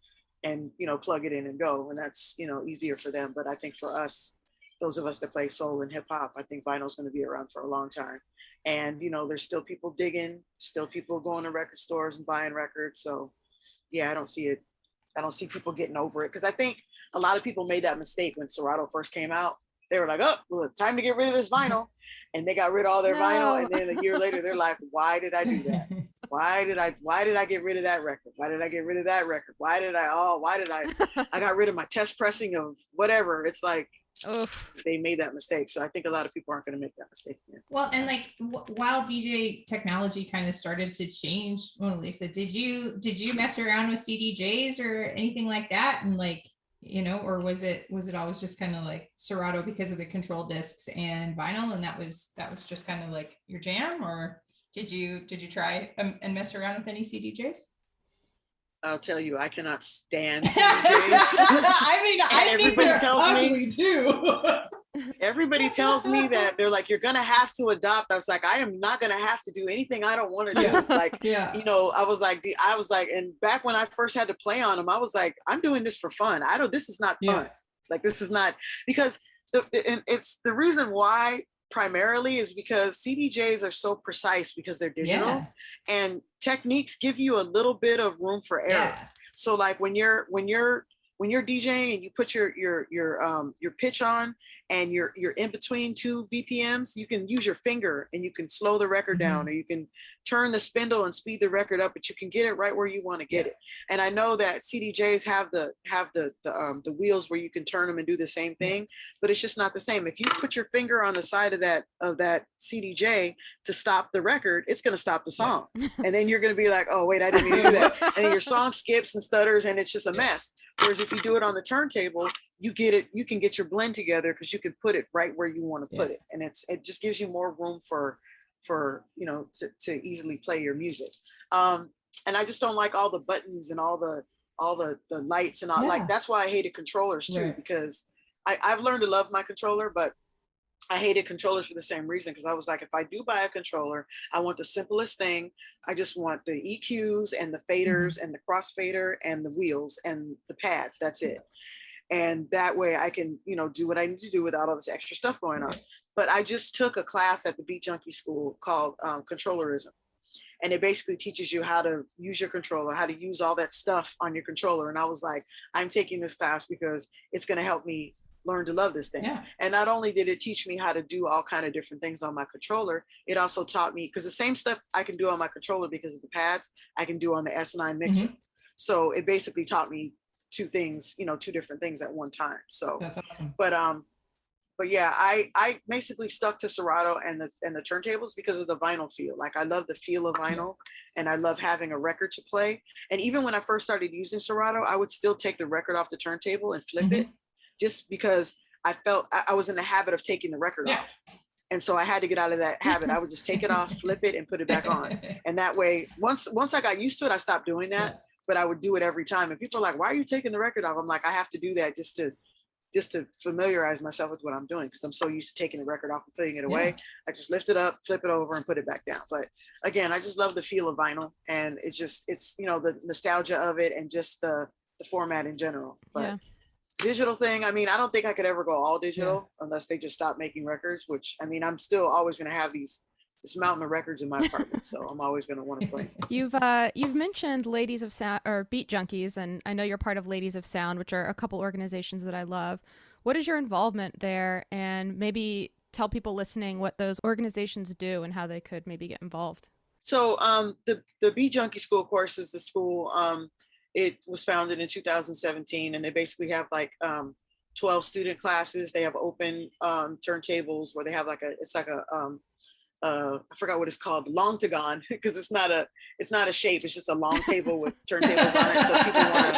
and, plug it in and go. And that's, easier for them. But I think for us, those of us that play soul and hip hop, I think vinyl is going to be around for a long time. And, there's still people digging, still people going to record stores and buying records. So yeah, I don't see people getting over it. Cause I think a lot of people made that mistake when Serato first came out. They were like, oh, well, it's time to get rid of this vinyl. And they got rid of all their vinyl. And then a year later, they're like, why did I do that? Why did I get rid of that record? Why did I get rid of that record? I got rid of my test pressing of whatever. It's like, they made that mistake. So I think a lot of people aren't going to make that mistake again. Well, and like while DJ technology kind of started to change, Monalisa, did you mess around with CDJs or anything like that? And like, or was it always just kind of like Serato because of the control discs and vinyl, and that was just kind of like your jam? Or did you try and mess around with any CDJs? I'll tell you, I cannot stand CDJs. I think they're ugly too. Everybody tells me that they're like, you're gonna have to adopt. I was like, I am not gonna have to do anything I don't want to do. Like, I was like, and back when I first had to play on them, I was like, I'm doing this for fun. This is not fun. Like, this is not, because it's the reason why primarily is because CDJs are so precise because they're digital and techniques give you a little bit of room for error. So like when you're when you're DJing and you put your pitch on and you're in between 2 BPMs, you can use your finger and you can slow the record down, or you can turn the spindle and speed the record up, but you can get it right where you want to get it. And I know that CDJs have the wheels where you can turn them and do the same thing, but it's just not the same. If you put your finger on the side of that CDJ to stop the record, it's going to stop the song. And then you're going to be like, oh wait, I didn't mean to do that. And then your song skips and stutters and it's just a mess. Whereas if you do it on the turntable, you can get your blend together because you can put it right where you want to put it. And it just gives you more room for to easily play your music. And I just don't like all the buttons and all the lights and all. Like, that's why I hated controllers too, because I've learned to love my controller, but I hated controllers for the same reason, because I was like, if I do buy a controller, I want the simplest thing. I just want the EQs and the faders and the crossfader and the wheels and the pads. That's it. And that way I can, do what I need to do without all this extra stuff going on. But I just took a class at the Beat Junkie School called Controllerism. And it basically teaches you how to use your controller, how to use all that stuff on your controller. And I was like, I'm taking this class because it's going to help me learn to love this thing. Yeah. And not only did it teach me how to do all kind of different things on my controller, it also taught me, because the same stuff I can do on my controller because of the pads, I can do on the S9 mixer. So it basically taught me two different things at one time. So that's awesome. But yeah, I basically stuck to Serato and the turntables because of the vinyl feel. Like, I love the feel of vinyl and I love having a record to play. And even when I first started using Serato, I would still take the record off the turntable and flip it, just because I felt I was in the habit of taking the record off. And so I had to get out of that habit. I would just take it off, flip it, and put it back on. And that way, once I got used to it, I stopped doing that. But I would do it every time. And people are like, why are you taking the record off? I'm like, I have to do that just to familiarize myself with what I'm doing, because I'm so used to taking the record off and putting it away. I just lift it up, flip it over, and put it back down. But again, I just love the feel of vinyl, and it's the nostalgia of it and just the format in general. But digital thing, I mean, I don't think I could ever go all digital unless they just stop making records, which, I mean, I'm still always going to have this mountain of records in my apartment, so I'm always going to want to play. You've mentioned Ladies of Sound or Beat Junkies, and I know you're part of Ladies of Sound, which are a couple organizations that I love. What is your involvement there? And maybe tell people listening what those organizations do and how they could maybe get involved. So the Beat Junkie School, of course, is the school. It was founded in 2017, and they basically have like 12 student classes. They have open turntables where they have I forgot what it's called, LONG-TA-GON, because it's not a shape, it's just a long table with turntables on it, so people want to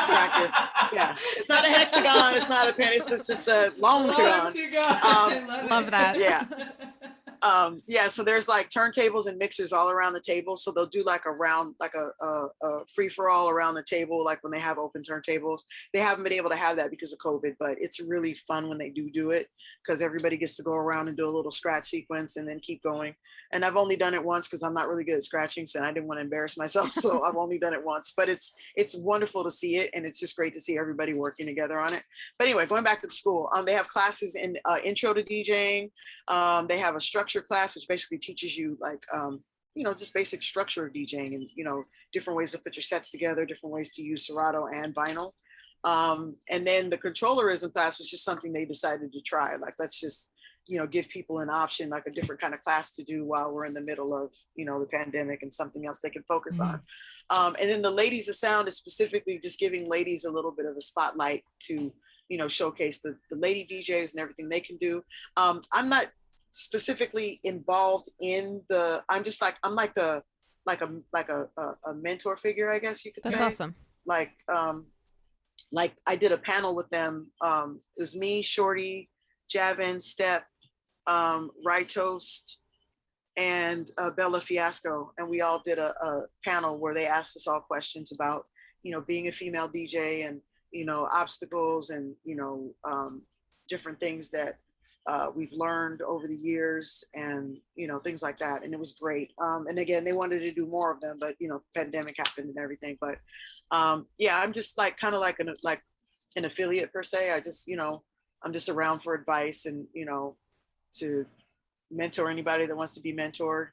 practice. Yeah, it's not a hexagon, it's not a pen, it's just a LONG-TA-GON. Love that. Yeah. So there's like turntables and mixers all around the table. So they'll do like a round, like a free for all around the table. Like when they have open turntables, they haven't been able to have that because of COVID, but it's really fun when they do it, because everybody gets to go around and do a little scratch sequence and then keep going. And I've only done it once because I'm not really good at scratching, so I didn't want to embarrass myself. So I've only done it once, but it's wonderful to see it. And it's just great to see everybody working together on it. But anyway, going back to the school, they have classes in intro to DJing. They have a structure class, which basically teaches you like, just basic structure of DJing and, different ways to put your sets together, different ways to use Serato and vinyl. And then the controllerism class was just something they decided to try. Like, let's just, give people an option, like a different kind of class to do while we're in the middle of, the pandemic, and something else they can focus on. And then the Ladies of Sound is specifically just giving ladies a little bit of a spotlight to, showcase the lady DJs and everything they can do. I'm not specifically involved in I'm like a mentor figure, I guess you could say. That's awesome. Like I did a panel with them. It was me, Shorty, Javin, Step, Rye Toast, and Bella Fiasco, and we all did a panel where they asked us all questions about being a female DJ and obstacles and different things that we've learned over the years, and things like that. And it was great. And again, they wanted to do more of them, but pandemic happened and everything. But I'm just like kind of like an affiliate per se. I just I'm just around for advice and to mentor anybody that wants to be mentored.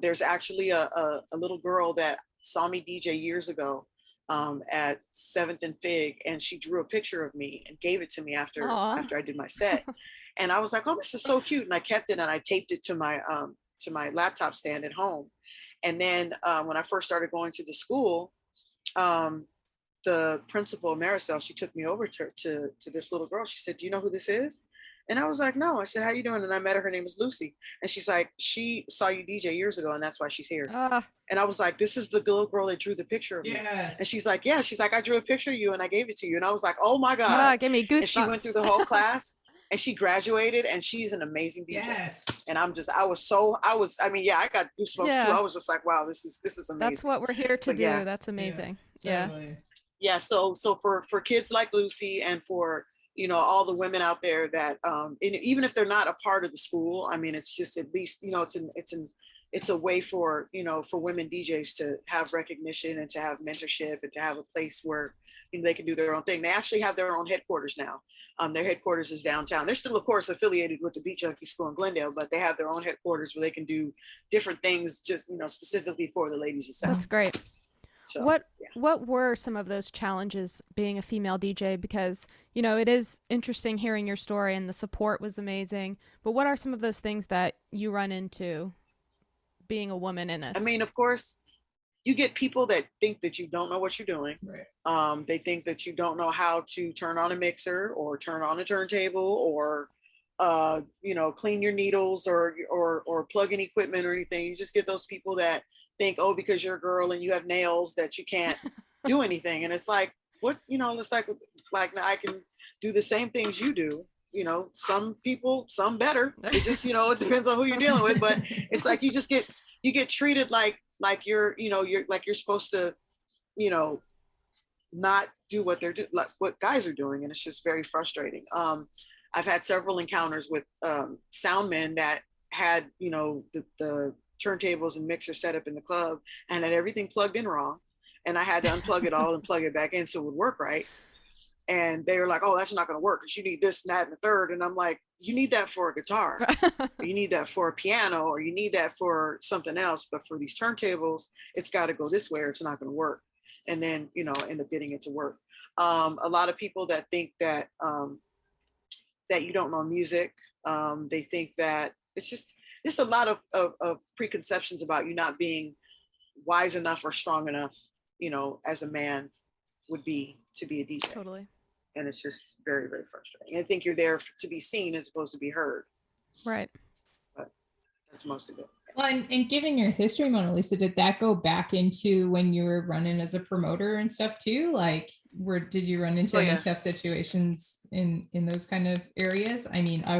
There's actually a little girl that saw me DJ years ago. at 7th and Fig, and she drew a picture of me and gave it to me after Aw. I did my set. And I was like, oh, this is so cute. And I kept it and I taped it to my laptop stand at home. And then when I first started going to the school, the principal, Maricel, she took me over to this little girl. She said, do you know who this is? And I was like, no. I said, how you doing? And I met her. Her name is Lucy. And she's like, she saw you DJ years ago, and that's why she's here. And I was like, this is the little girl that drew the picture of me. Yes. And she's like, yeah. She's like, I drew a picture of you and I gave it to you. And I was like, oh my God. Give me goosebumps. And she went through the whole class and she graduated, and she's an amazing DJ. Yes. And I got goosebumps too. I was just like, wow, this is amazing. That's what we're here to do. Yeah. That's amazing. Totally. Yeah. So for kids like Lucy, and for, all the women out there that, and even if they're not a part of the school, I mean, it's just, at least, it's a way for, for women DJs to have recognition and to have mentorship and to have a place where they can do their own thing. They actually have their own headquarters now. Their headquarters is downtown. They're still, of course, affiliated with the Beat Junkie School in Glendale, but they have their own headquarters where they can do different things, just, specifically for the ladies of South. That's great. So, what were some of those challenges being a female DJ? Because, it is interesting hearing your story, and the support was amazing. But what are some of those things that you run into being a woman in this? I mean, of course, you get people that think that you don't know what you're doing. Right. They think that you don't know how to turn on a mixer or turn on a turntable or, clean your needles or plug in equipment or anything. You just get those people that think, oh, because you're a girl and you have nails, that you can't do anything. And it's like, what, it's like I can do the same things you do. Some people, some better. It just, it depends on who you're dealing with. But it's like you get treated like you're supposed to, not do what they're doing, like what guys are doing. And it's just very frustrating. I've had several encounters with sound men that had, the turntables and mixer set up in the club and had everything plugged in wrong. And I had to unplug it all and plug it back in so it would work right. And they were like, oh, that's not going to work because you need this and that and the third. And I'm like, you need that for a guitar, or you need that for a piano, or you need that for something else. But for these turntables, it's got to go this way or it's not going to work. And then, end up getting it to work. A lot of people that think that that you don't know music, they think that it's just a lot of preconceptions about you not being wise enough or strong enough, as a man would be to be a DJ. Totally. And it's just very, very frustrating. I think you're there to be seen as opposed to be heard. Right. But that's most of it. Well, and given your history, Monalisa, did that go back into when you were running as a promoter and stuff too? Like, did you run into any tough situations in those kind of areas? I mean, I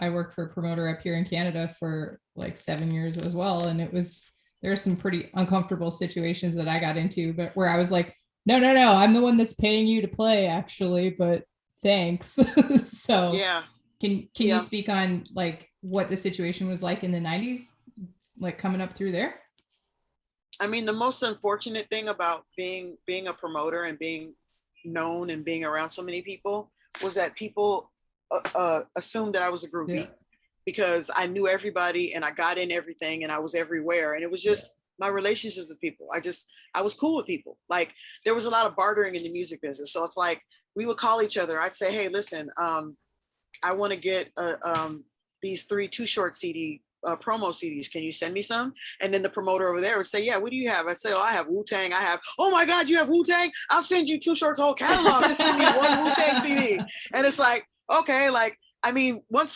worked for a promoter up here in Canada for like 7 years as well. And there were some pretty uncomfortable situations that I got into, but where I was like, no, I'm the one that's paying you to play actually, but thanks. So yeah. Can you speak on like what the situation was like in the 90s, like coming up through there? I mean, the most unfortunate thing about being a promoter and being known and being around so many people was that people assumed that I was a groupie because I knew everybody and I got in everything and I was everywhere. And it was just my relationships with people. I was cool with people. Like there was a lot of bartering in the music business. So it's like, we would call each other. I'd say, hey, listen, I want to get these 3 Too Short CD promo CDs. Can you send me some? And then the promoter over there would say, yeah, what do you have? I'd say, oh, I have Wu-Tang. Oh my God, you have Wu-Tang? I'll send you Too Short's whole catalog. Just send me one Wu-Tang CD. And it's like, okay, like, I mean, when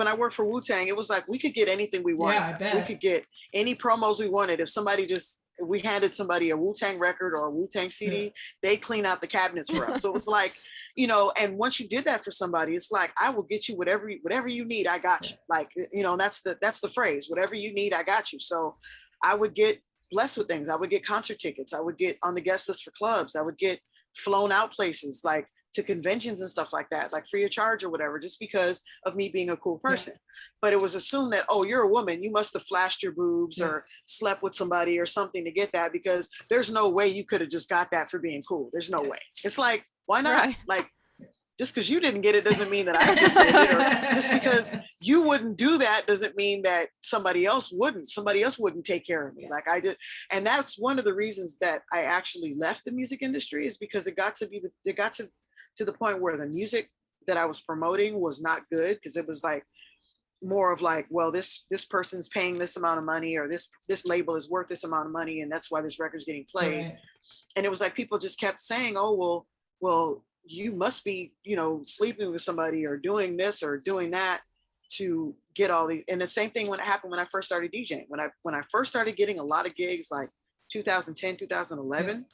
I worked for Wu-Tang, it was like, we could get anything we wanted. Yeah, I bet. We could get any promos we wanted. If we handed somebody a Wu-Tang record or a Wu-Tang CD, they clean out the cabinets for us. So it's like, and once you did that for somebody, it's like, I will get you whatever you need. I got you. Like, that's the phrase, whatever you need, I got you. So I would get blessed with things. I would get concert tickets. I would get on the guest list for clubs. I would get flown out places like to conventions and stuff like that, like free of charge or whatever, just because of me being a cool person. But it was assumed that, oh, you're a woman, you must have flashed your boobs or slept with somebody or something to get that, because there's no way you could have just got that for being cool. There's no way. It's like, why not? Right. Like, just because you didn't get it doesn't mean that I didn't get it. Or just because you wouldn't do that doesn't mean that somebody else wouldn't. Somebody else wouldn't take care of me like I did. And that's one of the reasons that I actually left the music industry, is because it got to the point where the music that I was promoting was not good, because it was like more of like, well, this person's paying this amount of money, or this label is worth this amount of money, and that's why this record's getting played. Right. And it was like people just kept saying, oh, well, you must be, sleeping with somebody or doing this or doing that to get all these. And the same thing when it happened when I first started DJing. When I first started getting a lot of gigs, like 2010, 2011,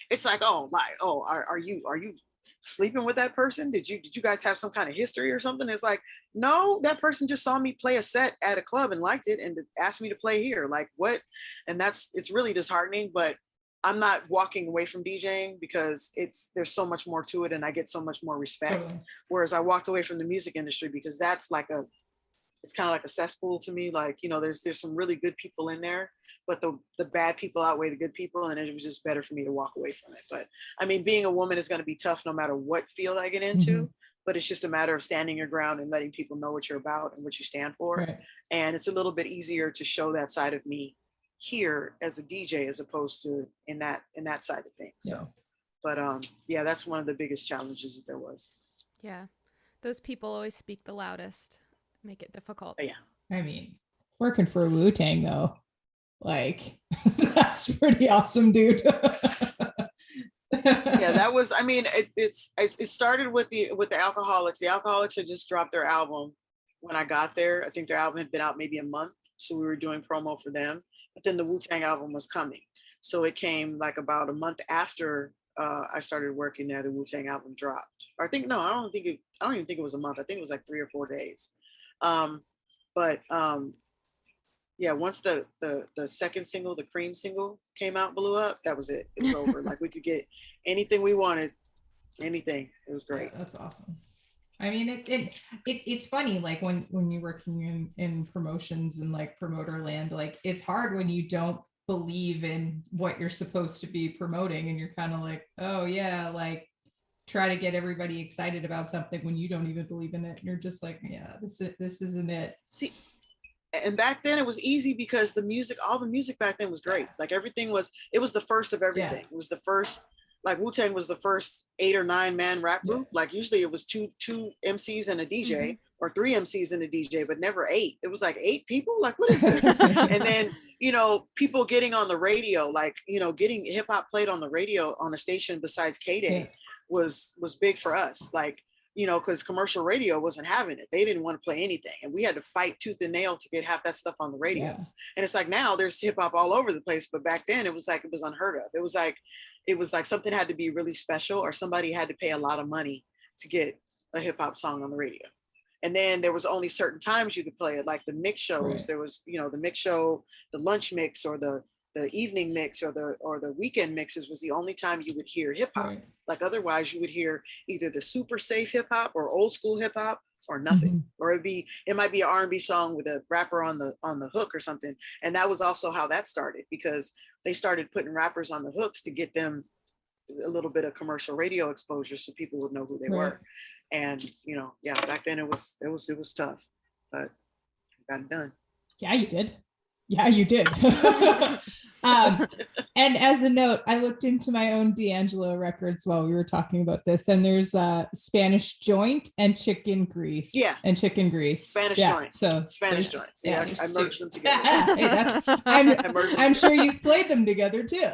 it's like, are you sleeping with that person? Did you guys have some kind of history or something? It's like, no, that person just saw me play a set at a club and liked it and asked me to play here. Like, what? And it's really disheartening, but I'm not walking away from DJing because there's so much more to it and I get so much more respect. Mm-hmm. Whereas I walked away from the music industry because that's like it's kind of like a cesspool to me. Like, there's some really good people in there, but the bad people outweigh the good people. And it was just better for me to walk away from it. But I mean, being a woman is going to be tough no matter what field I get into, mm-hmm. but it's just a matter of standing your ground and letting people know what you're about and what you stand for. Right. And it's a little bit easier to show that side of me here as a DJ as opposed to in that side of things. So, but that's one of the biggest challenges that there was. Yeah, those people always speak the loudest, make it difficult. Yeah, I mean, working for Wu-Tang though, like that's pretty awesome, dude. Yeah, that was. I mean, it started with the Alcoholics. The Alcoholics had just dropped their album when I got there. I think their album had been out maybe a month, so we were doing promo for them. But then the Wu-Tang album was coming. So it came like about a month after I started working there, the Wu-Tang album dropped. Or I don't even think it was a month. I think it was like 3 or 4 days. Once the second single, the Cream single came out, blew up, that was it. It was over. Like we could get anything we wanted, anything. It was great. Yeah, that's awesome. I mean, it's funny, like when you're working in promotions and like promoter land, like it's hard when you don't believe in what you're supposed to be promoting and you're kind of like, oh yeah, like try to get everybody excited about something when you don't even believe in it. And you're just like, yeah, this isn't it. See, and back then it was easy because all the music back then was great. Like it was the first of everything. Yeah. It was the first. Like Wu-Tang was the first 8 or 9 man rap group. Yeah. Like usually it was two MCs and a DJ, mm-hmm. or 3 MCs and a DJ, but never 8. It was like 8 people. Like, what is this? And then, people getting on the radio, like, getting hip hop played on the radio on a station besides K-Day was big for us. Like, because commercial radio wasn't having it. They didn't want to play anything. And we had to fight tooth and nail to get half that stuff on the radio. Yeah. And it's like now there's hip hop all over the place. But back then it was unheard of. It was like something had to be really special or somebody had to pay a lot of money to get a hip hop song on the radio. And then there was only certain times you could play it, like the mix shows. Right. There was, the mix show, the lunch mix or the evening mix or the weekend mixes was the only time you would hear hip hop. Right. Like otherwise you would hear either the super safe hip hop or old school hip hop or nothing. Mm-hmm. Or it might be an R&B song with a rapper on the hook or something. And that was also how that started, because they started putting rappers on the hooks to get them a little bit of commercial radio exposure so people would know who they were. And back then it was tough, but got it done. Yeah, you did. And as a note, I looked into my own D'Angelo records while we were talking about this, and there's Spanish Joint and Chicken Grease. Yeah. And Chicken Grease. Spanish Joint. So Spanish Joints. Yeah, I merged them together. I'm sure you've played them together too.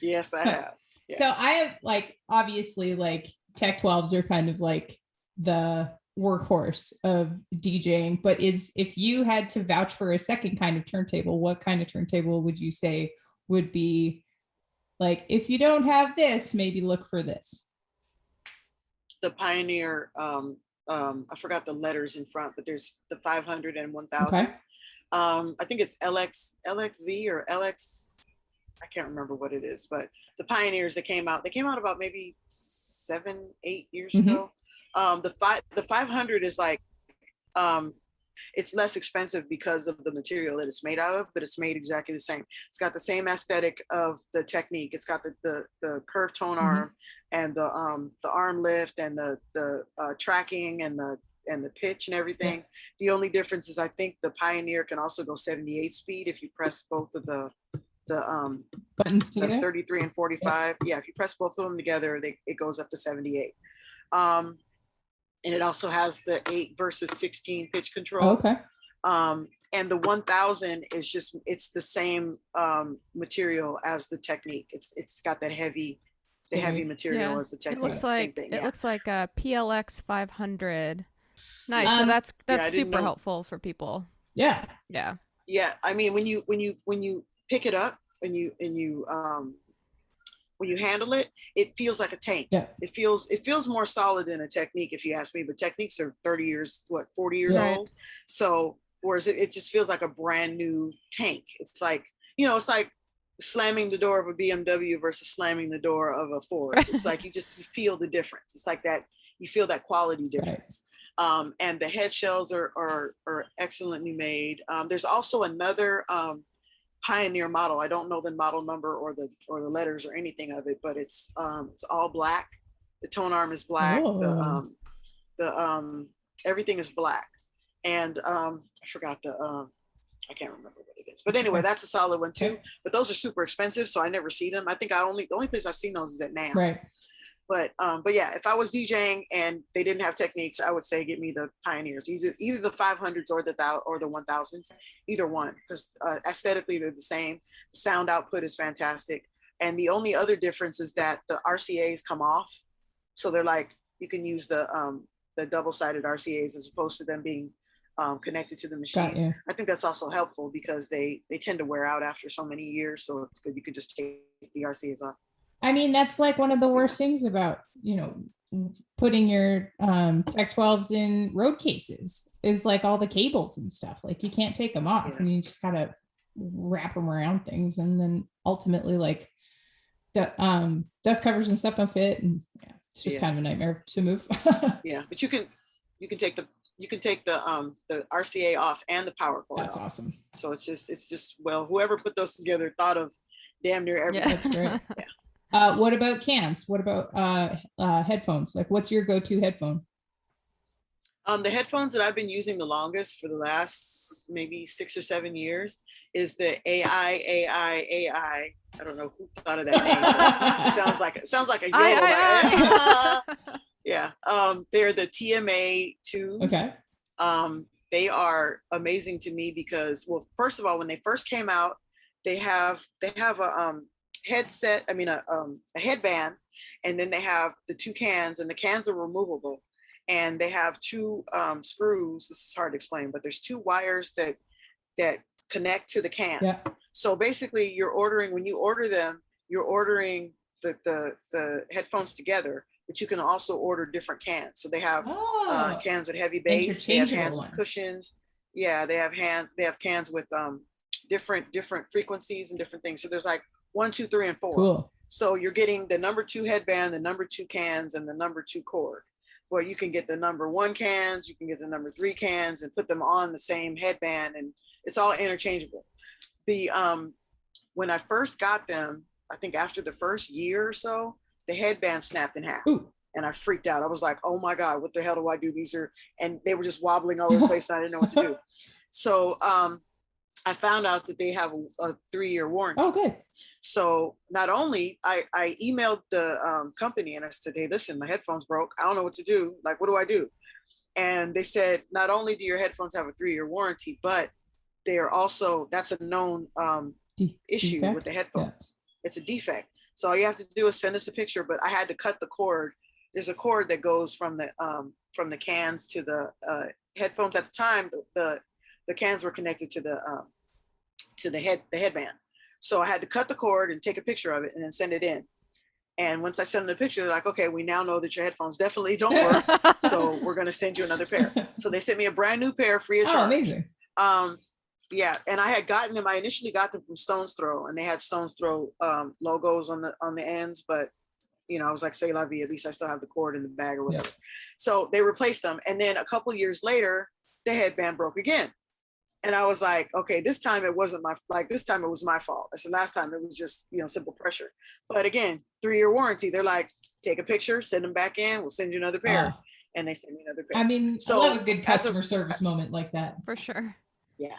Yes, I have. Yeah. So I have, like, obviously, like Tech 12s are kind of like the workhorse of DJing, but if you had to vouch for a second kind of turntable, what kind of turntable would you say would be like, if you don't have this, maybe look for this? The Pioneer, I forgot the letters in front, but there's the 500 and 1000. Okay. I think it's LXZ or LX, I can't remember what it is, but the Pioneers that came out about maybe 7-8 years ago. The 500 is like, it's less expensive because of the material that it's made out of, but it's made exactly the same. It's got the same aesthetic of the technique. It's got the curved tone arm and the arm lift and the tracking and the pitch and everything. Yeah. The only difference is I think the Pioneer can also go 78 speed if you press both of the buttons together. 33 and 45. Yeah, if you press both of them together, it goes up to 78. And it also has the 8 versus 16 pitch control. Okay. And the 1000 is just, it's the same material as the technique. It's got that heavy material as the technique. It looks like looks like a PLX 500. Nice. So that's super helpful for people. Yeah. Yeah. Yeah. I mean, when you pick it up and you when you handle it, it feels like a tank. Yeah. It feels more solid than a technique, if you ask me, but techniques are 40 years old. So, whereas it just feels like a brand new tank. It's like, it's like slamming the door of a BMW versus slamming the door of a Ford. It's like, you feel the difference. It's like that, you feel that quality difference. Right. And the head shells are excellently made. There's also another Pioneer model. I don't know the model number or the letters or anything of it, but it's all black. The tone arm is black. Oh. The everything is black. And I forgot I can't remember what it is. But anyway, that's a solid one too. But those are super expensive, so I never see them. I think the only place I've seen those is at NAMM. Right. But yeah, if I was DJing and they didn't have techniques, I would say give me the Pioneers, either the 500s or the 1000s, either one, because aesthetically they're the same. The sound output is fantastic, and the only other difference is that the RCAs come off, so they're like, you can use the double-sided RCAs as opposed to them being connected to the machine. I think that's also helpful because they tend to wear out after so many years, so it's good. You could just take the RCAs off. I mean, that's like one of the worst things about, putting your Tech 12s in road cases is like all the cables and stuff. Like you can't take them off and you just gotta wrap them around things. And then ultimately like dust covers and stuff don't fit. And it's just kind of a nightmare to move. Yeah, but you can take the RCA off and the power cord. That's awesome. So it's just whoever put those together thought of damn near everything. Yeah. That's great. Yeah. What about cans? What about headphones? Like, what's your go-to headphone? The headphones that I've been using the longest for the last maybe 6 or 7 years is the AI. I don't know who thought of that name. It sounds like a yodel. Yeah. They're the TMA 2s. Okay. They are amazing to me because, well, first of all, when they first came out, they have a headset, a headband, and then they have the 2 cans, and the cans are removable, and they have 2 screws. This is hard to explain, but there's 2 wires that connect to the cans. Yeah. So basically when you order them, you're ordering the headphones together, but you can also order different cans. So they have cans with heavy bass, they have cans with cushions. Yeah, they have cans with different frequencies and different things. So there's like 1, 2, 3, and 4. Cool. So you're getting the number 2 headband, the number 2 cans, and the number 2 cord. Well, you can get the number 1 cans, you can get the number 3 cans, and put them on the same headband, and it's all interchangeable. When I first got them, I think after the first year or so, the headband snapped in half. Ooh. And I freaked out. I was like, oh my God, what the hell do I do? And they were just wobbling all over the place, and I didn't know what to do. So I found out that they have a 3-year warranty. Oh, good. So not only I emailed the company and I said, hey, listen, my headphones broke. I don't know what to do. Like, what do I do? And they said, not only do your headphones have a 3-year warranty, but they're also, that's a known issue with the headphones. Yeah. It's a defect. So all you have to do is send us a picture, but I had to cut the cord. There's a cord that goes from the cans to the headphones. At the time, the cans were connected to the headband. So I had to cut the cord and take a picture of it and then send it in. And once I sent them the picture, they're like, okay, we now know that your headphones definitely don't work. So we're going to send you another pair. So they sent me a brand new pair free of charge. Oh, amazing. Yeah. And I had gotten them, I initially got them from Stone's Throw, and they had Stone's Throw logos on the ends, but I was like, say la vie, at least I still have the cord in the bag or whatever. Yeah. So they replaced them. And then a couple years later, the headband broke again. And I was like, okay, this time it wasn't this time it was my fault. I said, last time it was just, simple pressure. But again, 3-year warranty. They're like, take a picture, send them back in. We'll send you another pair. And they send me another pair. I mean, so I love a good customer service moment like that. For sure. Yeah.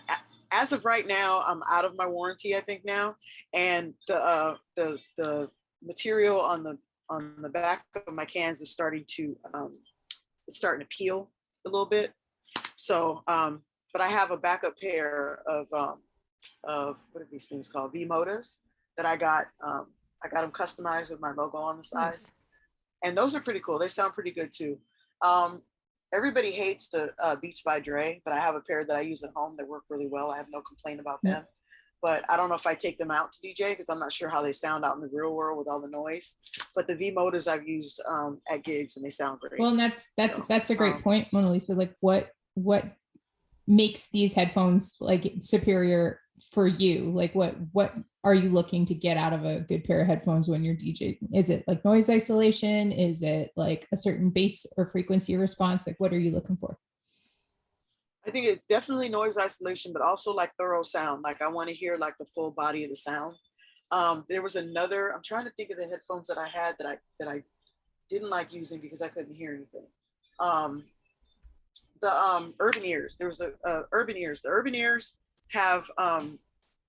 As of right now, I'm out of my warranty, I think now. And the material on the back of my cans is starting to peel a little bit. So, but I have a backup pair of what are these things called? V-Modas that I got. I got them customized with my logo on the side. Nice. And those are pretty cool. They sound pretty good too. Everybody hates the Beats by Dre, but I have a pair that I use at home that work really well. I have no complaint about them. But I don't know if I take them out to DJ because I'm not sure how they sound out in the real world with all the noise. But the V-Modas I've used at gigs and they sound great. Well, and that's a great point, Monalisa. Like what makes these headphones like superior for you? Like what are you looking to get out of a good pair of headphones when you're DJing? Is it like noise isolation? Is it like a certain bass or frequency response? Like what are you looking for? I think it's definitely noise isolation, but also like thorough sound. Like I want to hear like the full body of the sound. There was another, I'm trying to think of the headphones that I had that I didn't like using because I couldn't hear anything. The Urban Ears. There was a Urban Ears. The Urban Ears have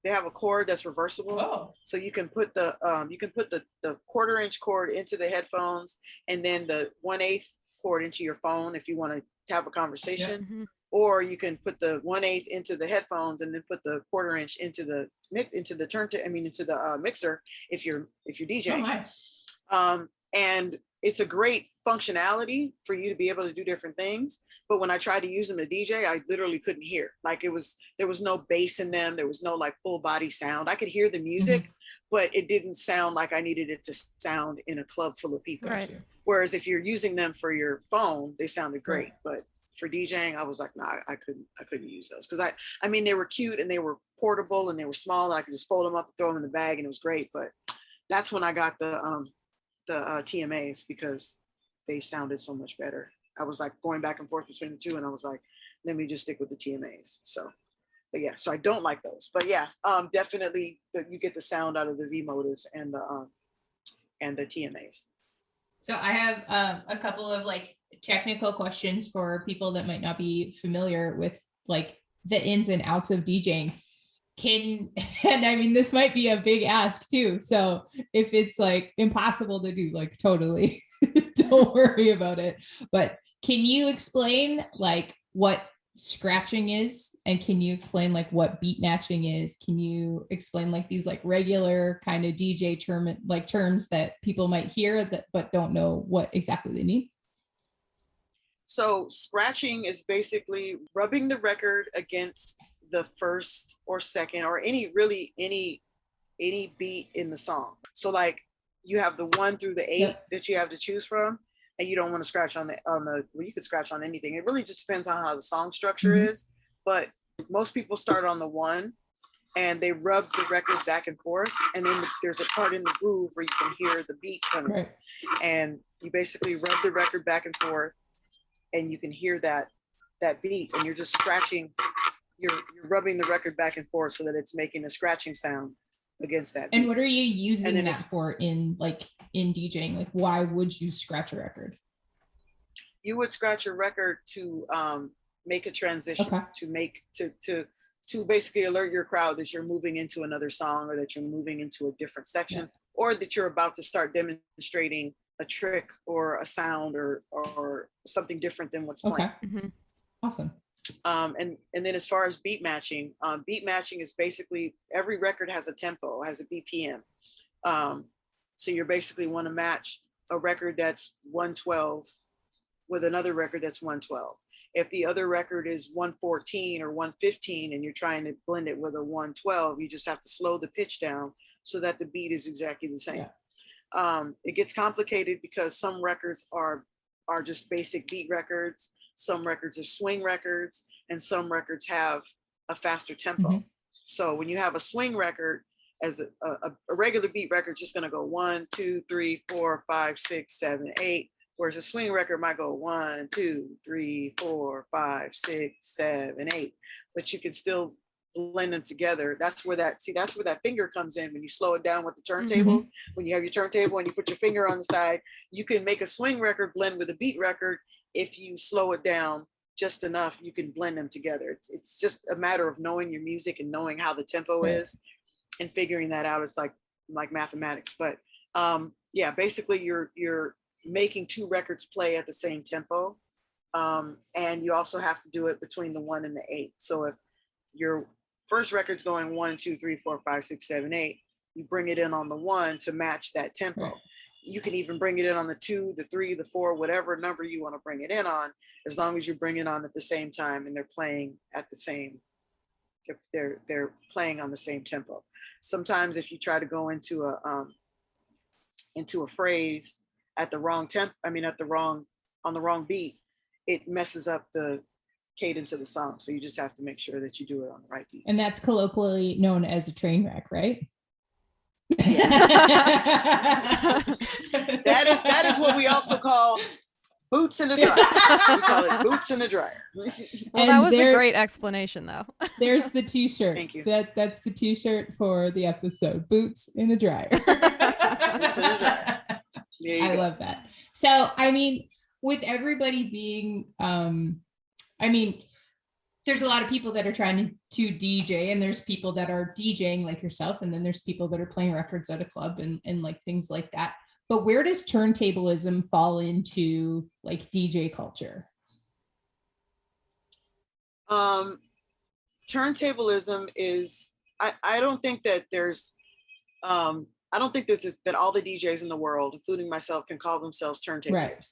they have a cord that's reversible. Oh. So you can put the 1/4-inch cord into the headphones and then the 1/8 cord into your phone if you want to have a conversation. Yeah. Mm-hmm. Or you can put the 1/8 into the headphones and then put the 1/4-inch into the mixer if you're DJing. Oh, nice. And it's a great functionality for you to be able to do different things. But when I tried to use them to DJ, I literally couldn't hear. Like there was no bass in them. There was no like full body sound. I could hear the music, but it didn't sound like I needed it to sound in a club full of people. Right. Whereas if you're using them for your phone, they sounded great. Right. But for DJing, I was like, nah, I couldn't use those. Cause I mean, they were cute and they were portable and they were small. And I could just fold them up, throw them in the bag and it was great. But that's when I got the TMAs because they sounded so much better. I was like going back and forth between the two and I was like, let me just stick with the TMAs. So, but yeah, so I don't like those, but yeah, definitely you get the sound out of the V-Modas and the TMAs. So I have a couple of like technical questions for people that might not be familiar with like the ins and outs of DJing. And I mean, this might be a big ask too. So if it's like impossible to do, like totally don't worry about it. But can you explain like what scratching is? And can you explain like what beat matching is? Can you explain like these like regular kind of DJ terms that people might hear that but don't know what exactly they mean? So scratching is basically rubbing the record against the first or second or any beat in the song. So like you have the 1 through the 8 that you have to choose from, and you don't want to scratch on the well, you could scratch on anything. It really just depends on how the song structure is. But most people start on the 1 and they rub the record back and forth, and then there's a part in the groove where you can hear the beat coming. And you basically rub the record back and forth and you can hear that beat, and you're just scratching. You're rubbing the record back and forth so that it's making a scratching sound against that beat. And what are you using that for in DJing? Like, why would you scratch a record? You would scratch a record to make a transition, to basically alert your crowd that you're moving into another song or that you're moving into a different section, or that you're about to start demonstrating a trick or a sound or something different than what's playing. Awesome. And then as far as beat matching is basically every record has a tempo, has a BPM. So you're basically want to match a record that's 112 with another record that's 112. If the other record is 114 or 115 and you're trying to blend it with a 112, you just have to slow the pitch down so that the beat is exactly the same. It gets complicated because some records are just basic beat records. Some records are swing records, and some records have a faster tempo. So when you have a swing record, as a regular beat record, just going to go 1, 2, 3, 4, 5, 6, 7, 8, Whereas a swing record might go 1, 2, 3, 4, 5, 6, 7, 8, but you can still blend them together. That's where that finger comes in when you slow it down with the turntable. When you have your turntable and you put your finger on the side, you can make a swing record blend with a beat record. If you slow it down just enough, you can blend them together. It's just a matter of knowing your music and knowing how the tempo is and figuring that out. It's like mathematics. But yeah, basically you're making two records play at the same tempo. And you also have to do it between the 1 and the 8. So if your first record's going 1, 2, 3, 4, 5, 6, 7, 8, you bring it in on the 1 to match that tempo. You can even bring it in on the 2, the 3, the 4, whatever number you want to bring it in on, as long as you bring it on at the same time and they're playing at the same, they're playing on the same tempo. Sometimes if you try to go into a phrase at the wrong on the wrong beat, it messes up the cadence of the song. So you just have to make sure that you do it on the right beat. And that's colloquially known as a train wreck, right? That is what we also call boots in the dryer. We call it boots in the dryer. Well, that was a great explanation, though. There's the t-shirt. Thank you. That's the t-shirt for the episode. Boots in the dryer. I love that. So, I mean, with everybody being, there's a lot of people that are trying to DJ, and there's people that are DJing like yourself, and then there's people that are playing records at a club and like things like that. But where does turntablism fall into like DJ culture? Turntablism is, I don't think that there's that all the DJs in the world, including myself, can call themselves turntablists, right?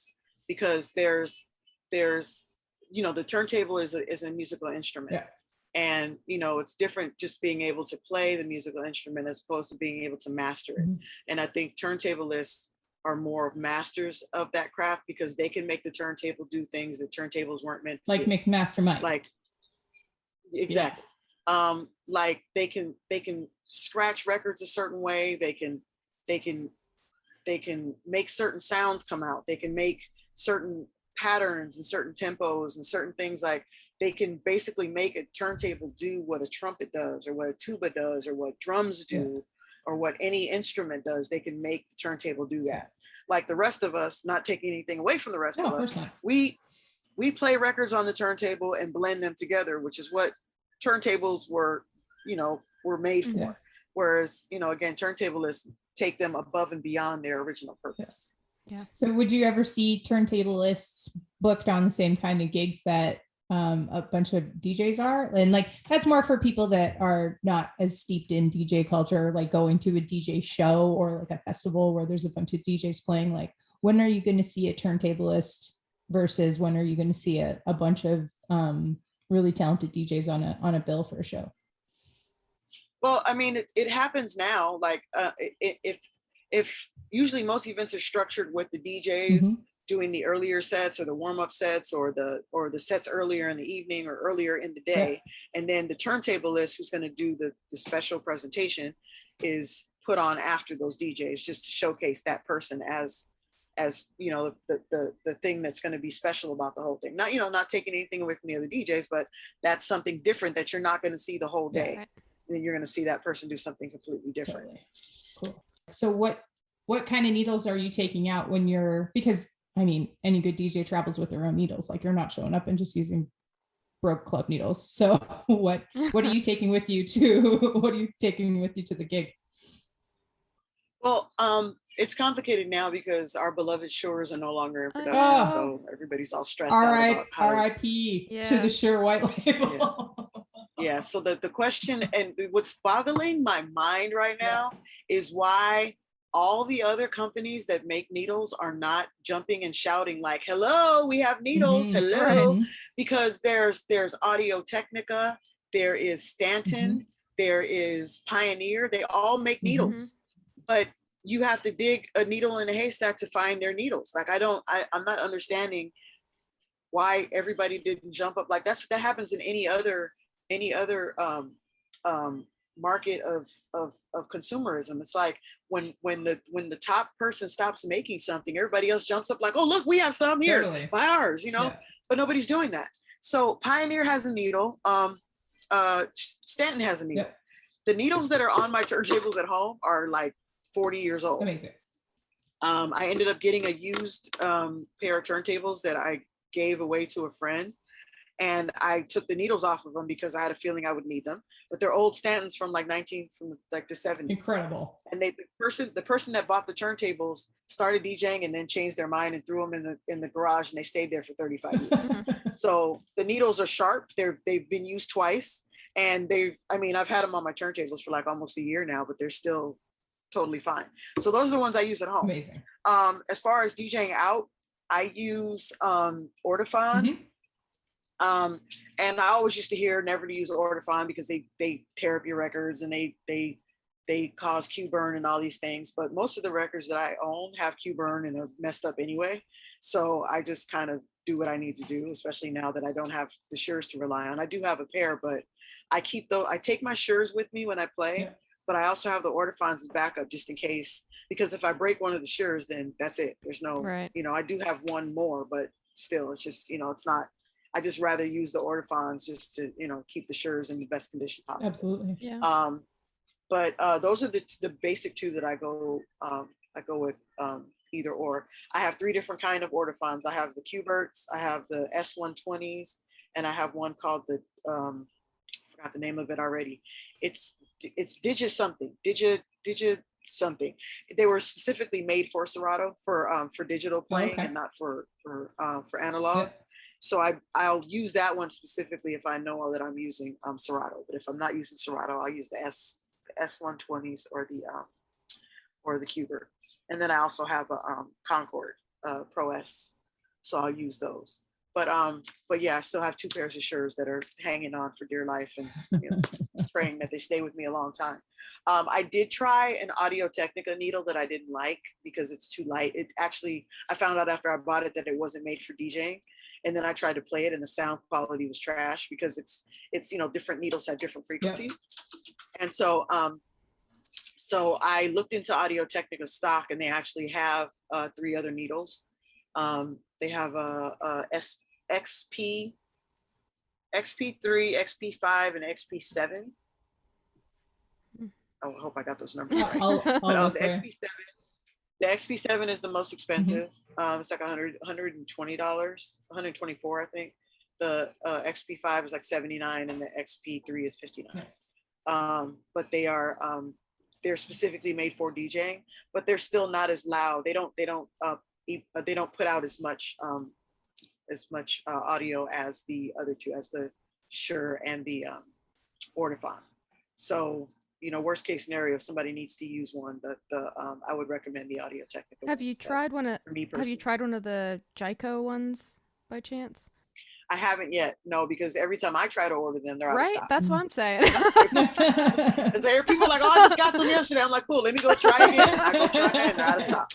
Because there's the turntable is a musical instrument. Yeah. And, it's different just being able to play the musical instrument as opposed to being able to master it. And I think turntablists are more of masters of that craft because they can make the turntable do things that turntables weren't meant to do. Like McMaster Mike. Like, exactly. Yeah. Like they can scratch records a certain way. They can make certain sounds come out. They can make certain patterns and certain tempos and certain things. Like they can basically make a turntable do what a trumpet does or what a tuba does or what drums do or what any instrument does. They can make the turntable do that. Like the rest of us, not taking anything away from the rest of us, we play records on the turntable and blend them together, which is what turntables were made for. Yeah. Whereas, again, turntablists take them above and beyond their original purpose. Yeah. So would you ever see turntablists booked on the same kind of gigs that a bunch of DJs are? And like, that's more for people that are not as steeped in DJ culture, like going to a DJ show or like a festival where there's a bunch of DJs playing. Like, when are you going to see a turntablist versus when are you going to see a bunch of really talented DJs on a bill for a show? Well, I mean, it happens now. Like if usually most events are structured with the DJs doing the earlier sets or the warm-up sets or the sets earlier in the evening or earlier in the day. Yeah. And then the turntablist who's going to do the special presentation is put on after those DJs just to showcase that person as the thing that's going to be special about the whole thing. Not taking anything away from the other DJs, but that's something different that you're not going to see the whole day. Yeah. Then you're going to see that person do something completely different. Totally. Cool. So what kind of needles are you taking out when because I mean, any good DJ travels with their own needles. Like you're not showing up and just using broke club needles. So what are you taking with you to the gig? Well, it's complicated now because our beloved Shores are no longer in production. So everybody's all stressed out about how RIP to the Shure white label. Yeah. So the question and what's boggling my mind right now is why all the other companies that make needles are not jumping and shouting like, hello, we have needles, hello. Right. Because there's Audio-Technica, there is Stanton, there is Pioneer, they all make needles. But you have to dig a needle in a haystack to find their needles. Like I'm not understanding why everybody didn't jump up. Like that happens in any other market of consumerism. It's like when the top person stops making something, everybody else jumps up like, oh look, we have some here, Totally. buy ours, you know. Yeah. But nobody's doing that. So Pioneer has a needle. Stanton has a needle. Yep. The needles that are on my turntables at home are like 40 years old. Amazing. I ended up getting a used pair of turntables that I gave away to a friend. And I took the needles off of them because I had a feeling I would need them. But they're old Stantons from the 70s. Incredible. And the person that bought the turntables started DJing and then changed their mind and threw them in the garage, and they stayed there for 35 years. So the needles are sharp. They've been used twice, and I've had them on my turntables for like almost a year now, but they're still totally fine. So those are the ones I use at home. Amazing. As far as DJing out, I use Ortofon. And I always used to hear never to use Ortofon because they tear up your records and they cause Q burn and all these things. But most of the records that I own have Q burn and are messed up anyway. So I just kind of do what I need to do, especially now that I don't have the Sures to rely on. I do have a pair, but I take my Sures with me when I play, but I also have the Ortofons as backup just in case, because if I break one of the Sures, then that's it. There's no, I do have one more, but still, it's just, it's not. I just rather use the Ortofons just to, keep the Sures in the best condition possible. Absolutely. Yeah. But those are the basic two that I go with either or. I have 3 different kind of Ortofons. I have the Q-Berts, I have the S120s, and I have one called the forgot the name of it already. It's Digi something. They were specifically made for Serato for digital playing and not for analog. Yeah. So I'll use that one specifically if I know that I'm using Serato. But if I'm not using Serato, I'll use the S120s or the Q-Berts. And then I also have a Concord Pro S, so I'll use those. But yeah, I still have 2 pairs of Sures that are hanging on for dear life, and praying that they stay with me a long time. I did try an Audio-Technica needle that I didn't like because it's too light. I found out after I bought it that it wasn't made for DJing. And then I tried to play it and the sound quality was trash because it's different needles have different frequencies. Yeah. And so I looked into Audio-Technica stock, and they actually have 3 other needles. They have a XP3, XP5, and XP7. I hope I got those numbers right. But, the XP7 is the most expensive. It's like $120, $124, I think. The XP5 is like $79, and the XP3 is $59. Nice. But they're specifically made for DJing, but they're still not as loud. They don't put out as much audio as the other 2, as the Shure and the Ortofon. So, worst case scenario, if somebody needs to use one, I would recommend the Audio-Technica. Have you tried one of the Jaico ones by chance? I haven't yet, no, because every time I try to order them, they're out of stock. That's what I'm saying. There are people like, oh, I just got some yesterday. I'm like, cool, let me go try it again. I go try it, and they're out of stock.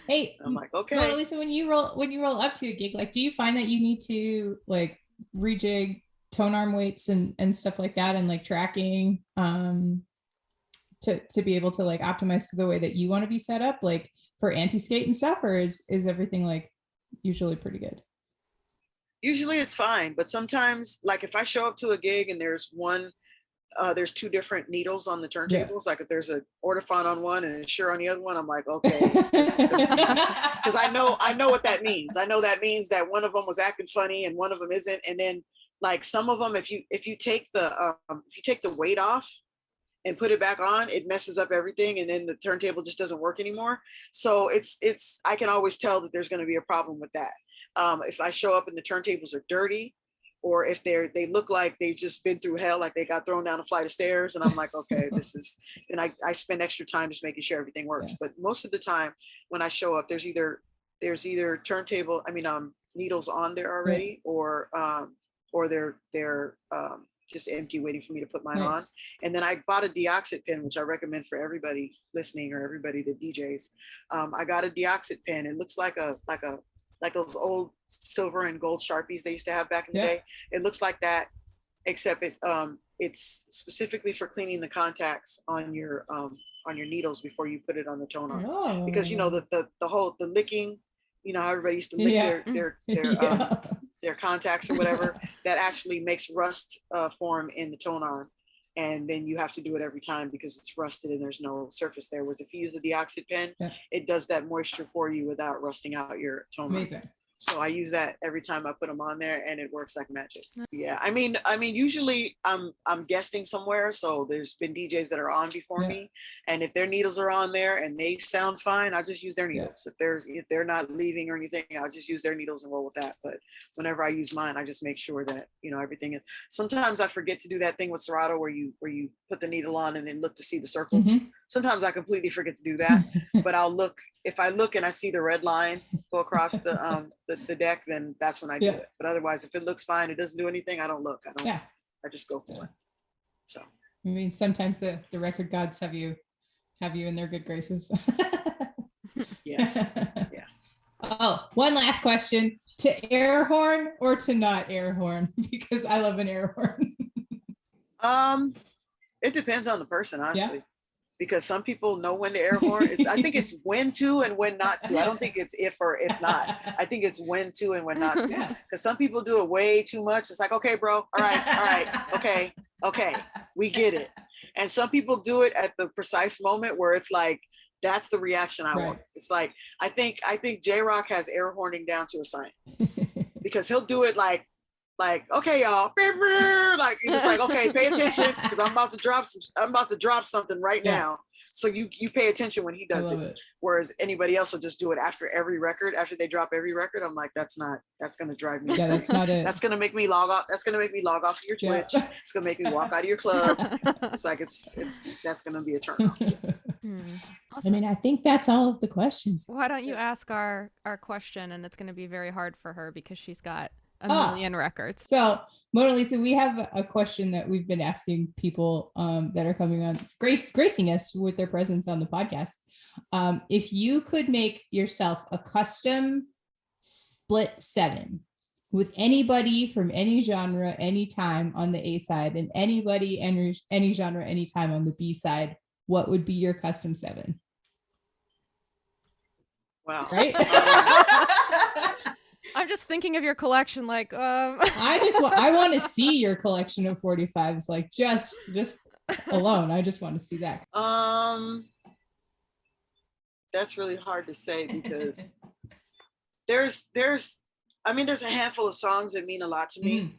Hey, I'm like, okay. Monalisa, when you roll up to a gig, like, do you find that you need to like rejig tone arm weights and stuff like that, and like tracking to be able to like optimize to the way that you want to be set up, like for anti-skate and stuff, or is everything like usually pretty good? Usually it's fine, but sometimes, like if I show up to a gig and there's 2 different needles on the turntables, like if there's a Ortofon on one and a Shure on the other one, I'm like, okay, because I know what that means. I know that means that one of them was acting funny and one of them isn't. And then like some of them, if you take the weight off and put it back on, it messes up everything, and then the turntable just doesn't work anymore. So I can always tell that there's going to be a problem with that. If I show up and the turntables are dirty, or if they look like they've just been through hell, like they got thrown down a flight of stairs, and I'm like, okay, and I spend extra time just making sure everything works. Yeah. But most of the time when I show up, there's either needles on there already, or they're just empty, waiting for me to put mine on. And then I bought a deoxit pen, which I recommend for everybody listening or everybody that DJs. I got a deoxit pen. It looks like those old silver and gold Sharpies they used to have back in the day. It looks like that, except it's specifically for cleaning the contacts on your needles before you put it on the toner. Oh. Because you know the licking, you know how everybody used to lick their contacts or whatever, that actually makes rust form in the toner. And then you have to do it every time because it's rusted and there's no surface there. Whereas if you use the deoxit pen, it does that moisture for you without rusting out your toner. Amazing. So I use that every time I put them on there, and it works like magic. Yeah, I mean, usually I'm guesting somewhere, so there's been DJs that are on before me, and if their needles are on there and they sound fine, I'll just use their needles. If they're not leaving or anything, I'll just use their needles and roll with that. But whenever I use mine, I just make sure that everything is. Sometimes I forget to do that thing with Serato where you put the needle on and then look to see the circles. Mm-hmm. Sometimes I completely forget to do that, but I'll look. If I look and I see the red line go across the deck, then that's when I do it. But otherwise, if it looks fine, it doesn't do anything, I don't look. I just go for it. So I mean, sometimes the record gods have you in their good graces. Yes. Yeah. Oh, one last question: to air horn or to not air horn? Because I love an air horn. It depends on the person, honestly. Yeah. Because some people know when to air horn. I think it's when to and when not to. I don't think it's if or if not. I think it's when to and when not to. Because some people do it way too much. It's like, okay, bro, all right, okay, we get it. And some people do it at the precise moment where it's like, that's the reaction I want. It's like, I think J-Rock has air horning down to a science. Because he'll do it like, okay, y'all, like you're just like, okay, pay attention because I'm about to drop something right now. So you pay attention when he does it. Whereas anybody else will just do it after they drop every record. I'm like, that's gonna drive me. Yeah, that's not it. That's gonna make me log off. That's gonna make me log off your Twitch. Yeah. It's gonna make me walk out of your club. It's like that's gonna be a turn off. Awesome. I mean, I think that's all of the questions. Why don't you ask our question? And it's gonna be very hard for her because she's got a million records. So Monalisa, we have a question that we've been asking people that are coming on, gracing us with their presence on the podcast. If you could make yourself a custom split 7 with anybody from any genre, anytime on the A side, and anybody, any genre, anytime on the B side, what would be your custom 7? Wow. Right? I'm just thinking of your collection, like I want to see your collection of 45s, like just alone. I just want to see that. That's really hard to say because there's a handful of songs that mean a lot to me,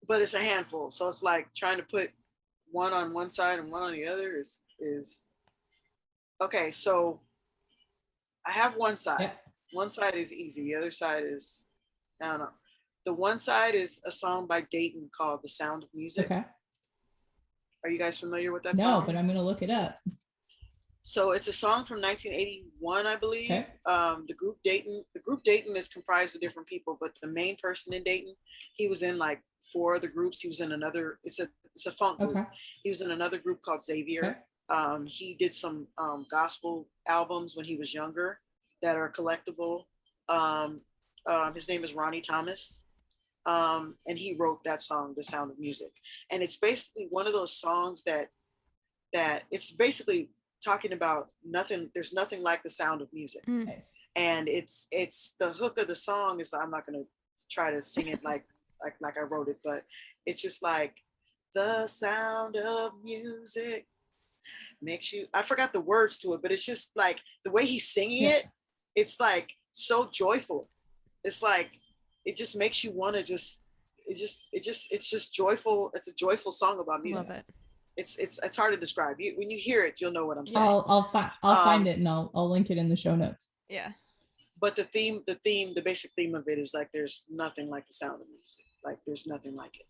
but it's a handful. So it's like trying to put one on one side and one on the other is okay. So I have one side. Yeah. One side is easy. The other side is, I don't know. The one side is a song by Dayton called The Sound of Music. Okay. Are you guys familiar with that song? No, but I'm going to look it up. So it's a song from 1981, I believe. Okay. The group Dayton is comprised of different people, but the main person in Dayton, he was in like 4 other groups. He was in another, it's a funk group. Okay. He was in another group called Xavier. Okay. He did some gospel albums when he was younger that are collectible. His name is Ronnie Thomas. And he wrote that song, The Sound of Music. And it's basically one of those songs that it's basically talking about nothing. There's nothing like the sound of music. Nice. And it's the hook of the song is, I'm not going to try to sing it like I wrote it, but it's just like the sound of music makes you, I forgot the words to it, but it's just like the way he's singing it. It's like so joyful. It's like, it just makes you want to it's just joyful. It's a joyful song about music. Love it. It's hard to describe. When you hear it, you'll know what I'm saying. I'll find it and I'll link it in the show notes. Yeah. But the basic theme of it is like, there's nothing like the sound of music. Like there's nothing like it.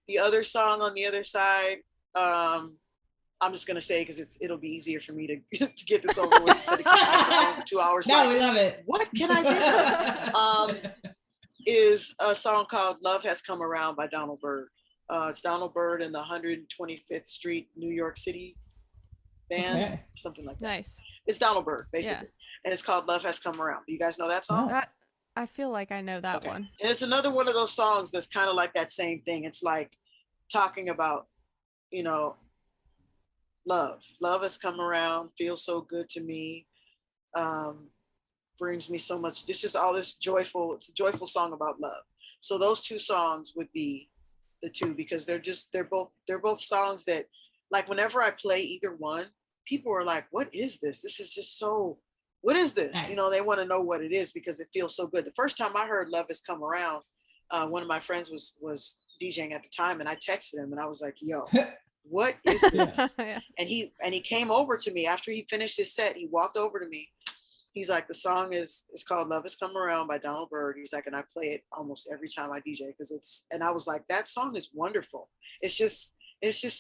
The other song on the other side, I'm just gonna say because it'll be easier for me to get this over with instead of keeping it for 2 hours. No, we love it. What can I do? Is a song called "Love Has Come Around" by Donald Byrd. It's Donald Byrd and the 125th Street New York City band, something like that. Nice. It's Donald Byrd basically, and it's called "Love Has Come Around." Do you guys know that song? I feel like I know that one. And it's another one of those songs that's kind of like that same thing. It's like talking about, you know, love has come around, feels so good to me, brings me so much. It's just all this joyful. It's a joyful song about love. So those two songs would be the two, because they're both songs that, like, whenever I play either one, people are like, what is this? This is just so, what is this? Nice. You know, they want to know what it is because it feels so good. The first time I heard Love Has Come Around, one of my friends was DJing at the time, and I texted him and I was like, yo, what is this? Yeah. And he came over to me after he finished his set. He walked over to me. He's like, the song is called Love Has Come Around by Donald Byrd. He's like, and I play it almost every time I DJ because it's, and I was like, that song is wonderful. It's just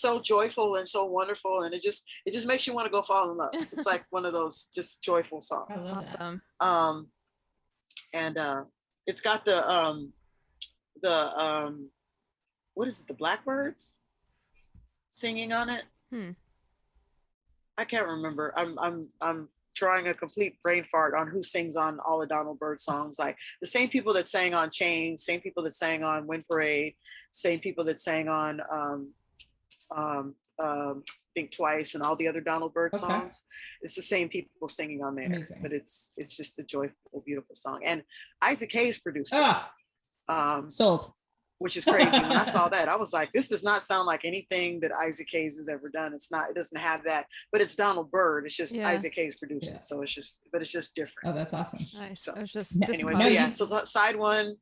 so joyful and so wonderful. And it just makes you want to go fall in love. It's like one of those just joyful songs. I love that. Awesome. And it's got the what is it? The Blackbirds singing on it. I can't remember. I'm trying a complete brain fart on who sings on all the Donald Byrd songs. Like the same people that sang on Change, same people that sang on Wind Parade, same people that sang on Think Twice and all the other Donald Byrd songs. It's the same people singing on there. Amazing. But it's just a joyful, beautiful song. And Isaac Hayes produced it. Sold. Which is crazy. When I saw that, I was like, this does not sound like anything that Isaac Hayes has ever done. It doesn't have that, but it's Donald Byrd. It's just Isaac Hayes produced it. So it's just different. Oh, that's awesome. Nice. So, I was just anyway, so side one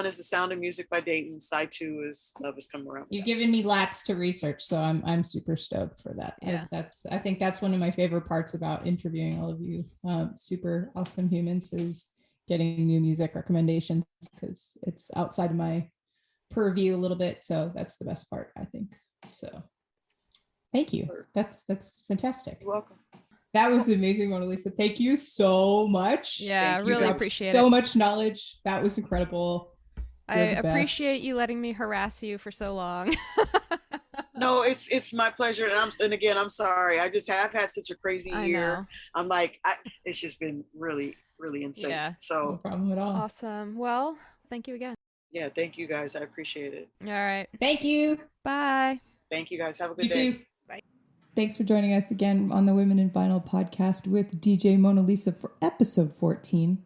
is The Sound of Music by Dayton. Side two is Love Has Come Around. You've given me lots to research, so I'm super stoked for that. Yeah. I think that's one of my favorite parts about interviewing all of you super awesome humans is getting new music recommendations, because it's outside of my purview a little bit, so that's the best part, I think. So thank you. That's fantastic. You're welcome. That was amazing, Monalisa. Thank you so much. Yeah, you really appreciate so it. much knowledge. That was incredible. I appreciate you letting me harass you for so long. No, it's my pleasure. And again, I'm sorry. I just have had such a crazy year. I'm like, it's just been really, really insane. Yeah. So no problem at all. Awesome. Well, thank you again. Yeah, thank you guys. I appreciate it. All right. Thank you. Bye. Thank you guys. Have a good You day. too. Bye. Thanks for joining us again on the Women in Vinyl podcast with DJ Monalisa for episode 14,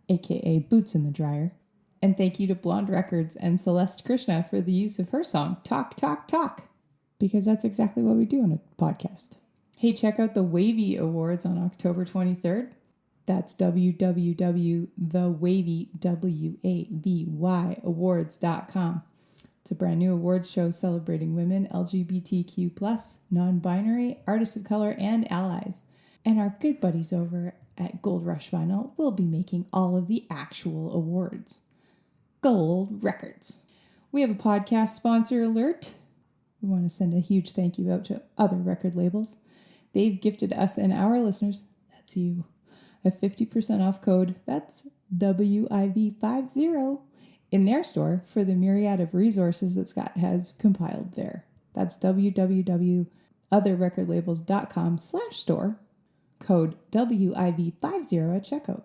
aka Boots in the Dryer. And thank you to Blonde Records and Celeste Krishna for the use of her song, Talk, Talk, Talk, because that's exactly what we do on a podcast. Hey, check out the Wavy Awards on October 23rd. That's www.thewavy.awards.com. It's a brand new awards show celebrating women, LGBTQ+, non-binary, artists of color, and allies. And our good buddies over at Gold Rush Vinyl will be making all of the actual awards. Gold Records. We have a podcast sponsor alert. We want to send a huge thank you out to other record labels. They've gifted us and our listeners, that's you, a 50% off code, that's WIV50, in their store for the myriad of resources that Scott has compiled there. That's www.otherrecordlabels.com/store, code WIV50 at checkout.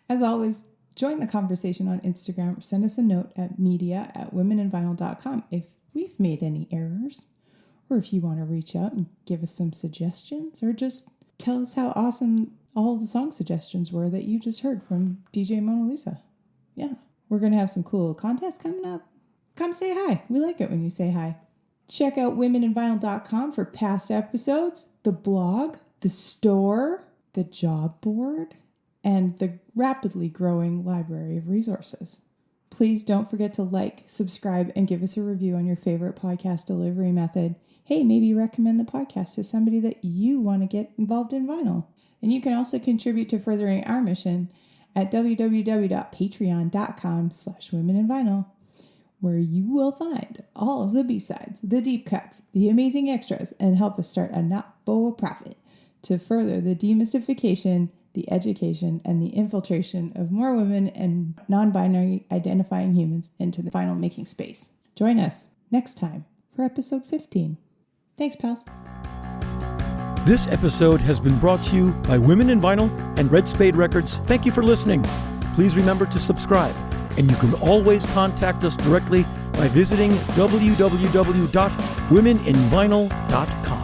As always, join the conversation on Instagram or send us a note at media@womeninvinyl.com if we've made any errors, or if you want to reach out and give us some suggestions, or just tell us how awesome all of the song suggestions were that you just heard from DJ Monalisa. Yeah, we're going to have some cool contests coming up. Come say hi. We like it when you say hi. Check out womeninvinyl.com for past episodes, the blog, the store, the job board, and the rapidly growing library of resources. Please don't forget to like, subscribe, and give us a review on your favorite podcast delivery method. Hey, maybe recommend the podcast to somebody that you want to get involved in vinyl. And you can also contribute to furthering our mission at www.patreon.com/womeninvinyl, where you will find all of the B-sides, the deep cuts, the amazing extras, and help us start a not-for-profit to further the demystification, the education, and the infiltration of more women and non-binary identifying humans into the vinyl making space. Join us next time for episode 15. Thanks, pals. This episode has been brought to you by Women in Vinyl and Red Spade Records. Thank you for listening. Please remember to subscribe, and you can always contact us directly by visiting www.womeninvinyl.com.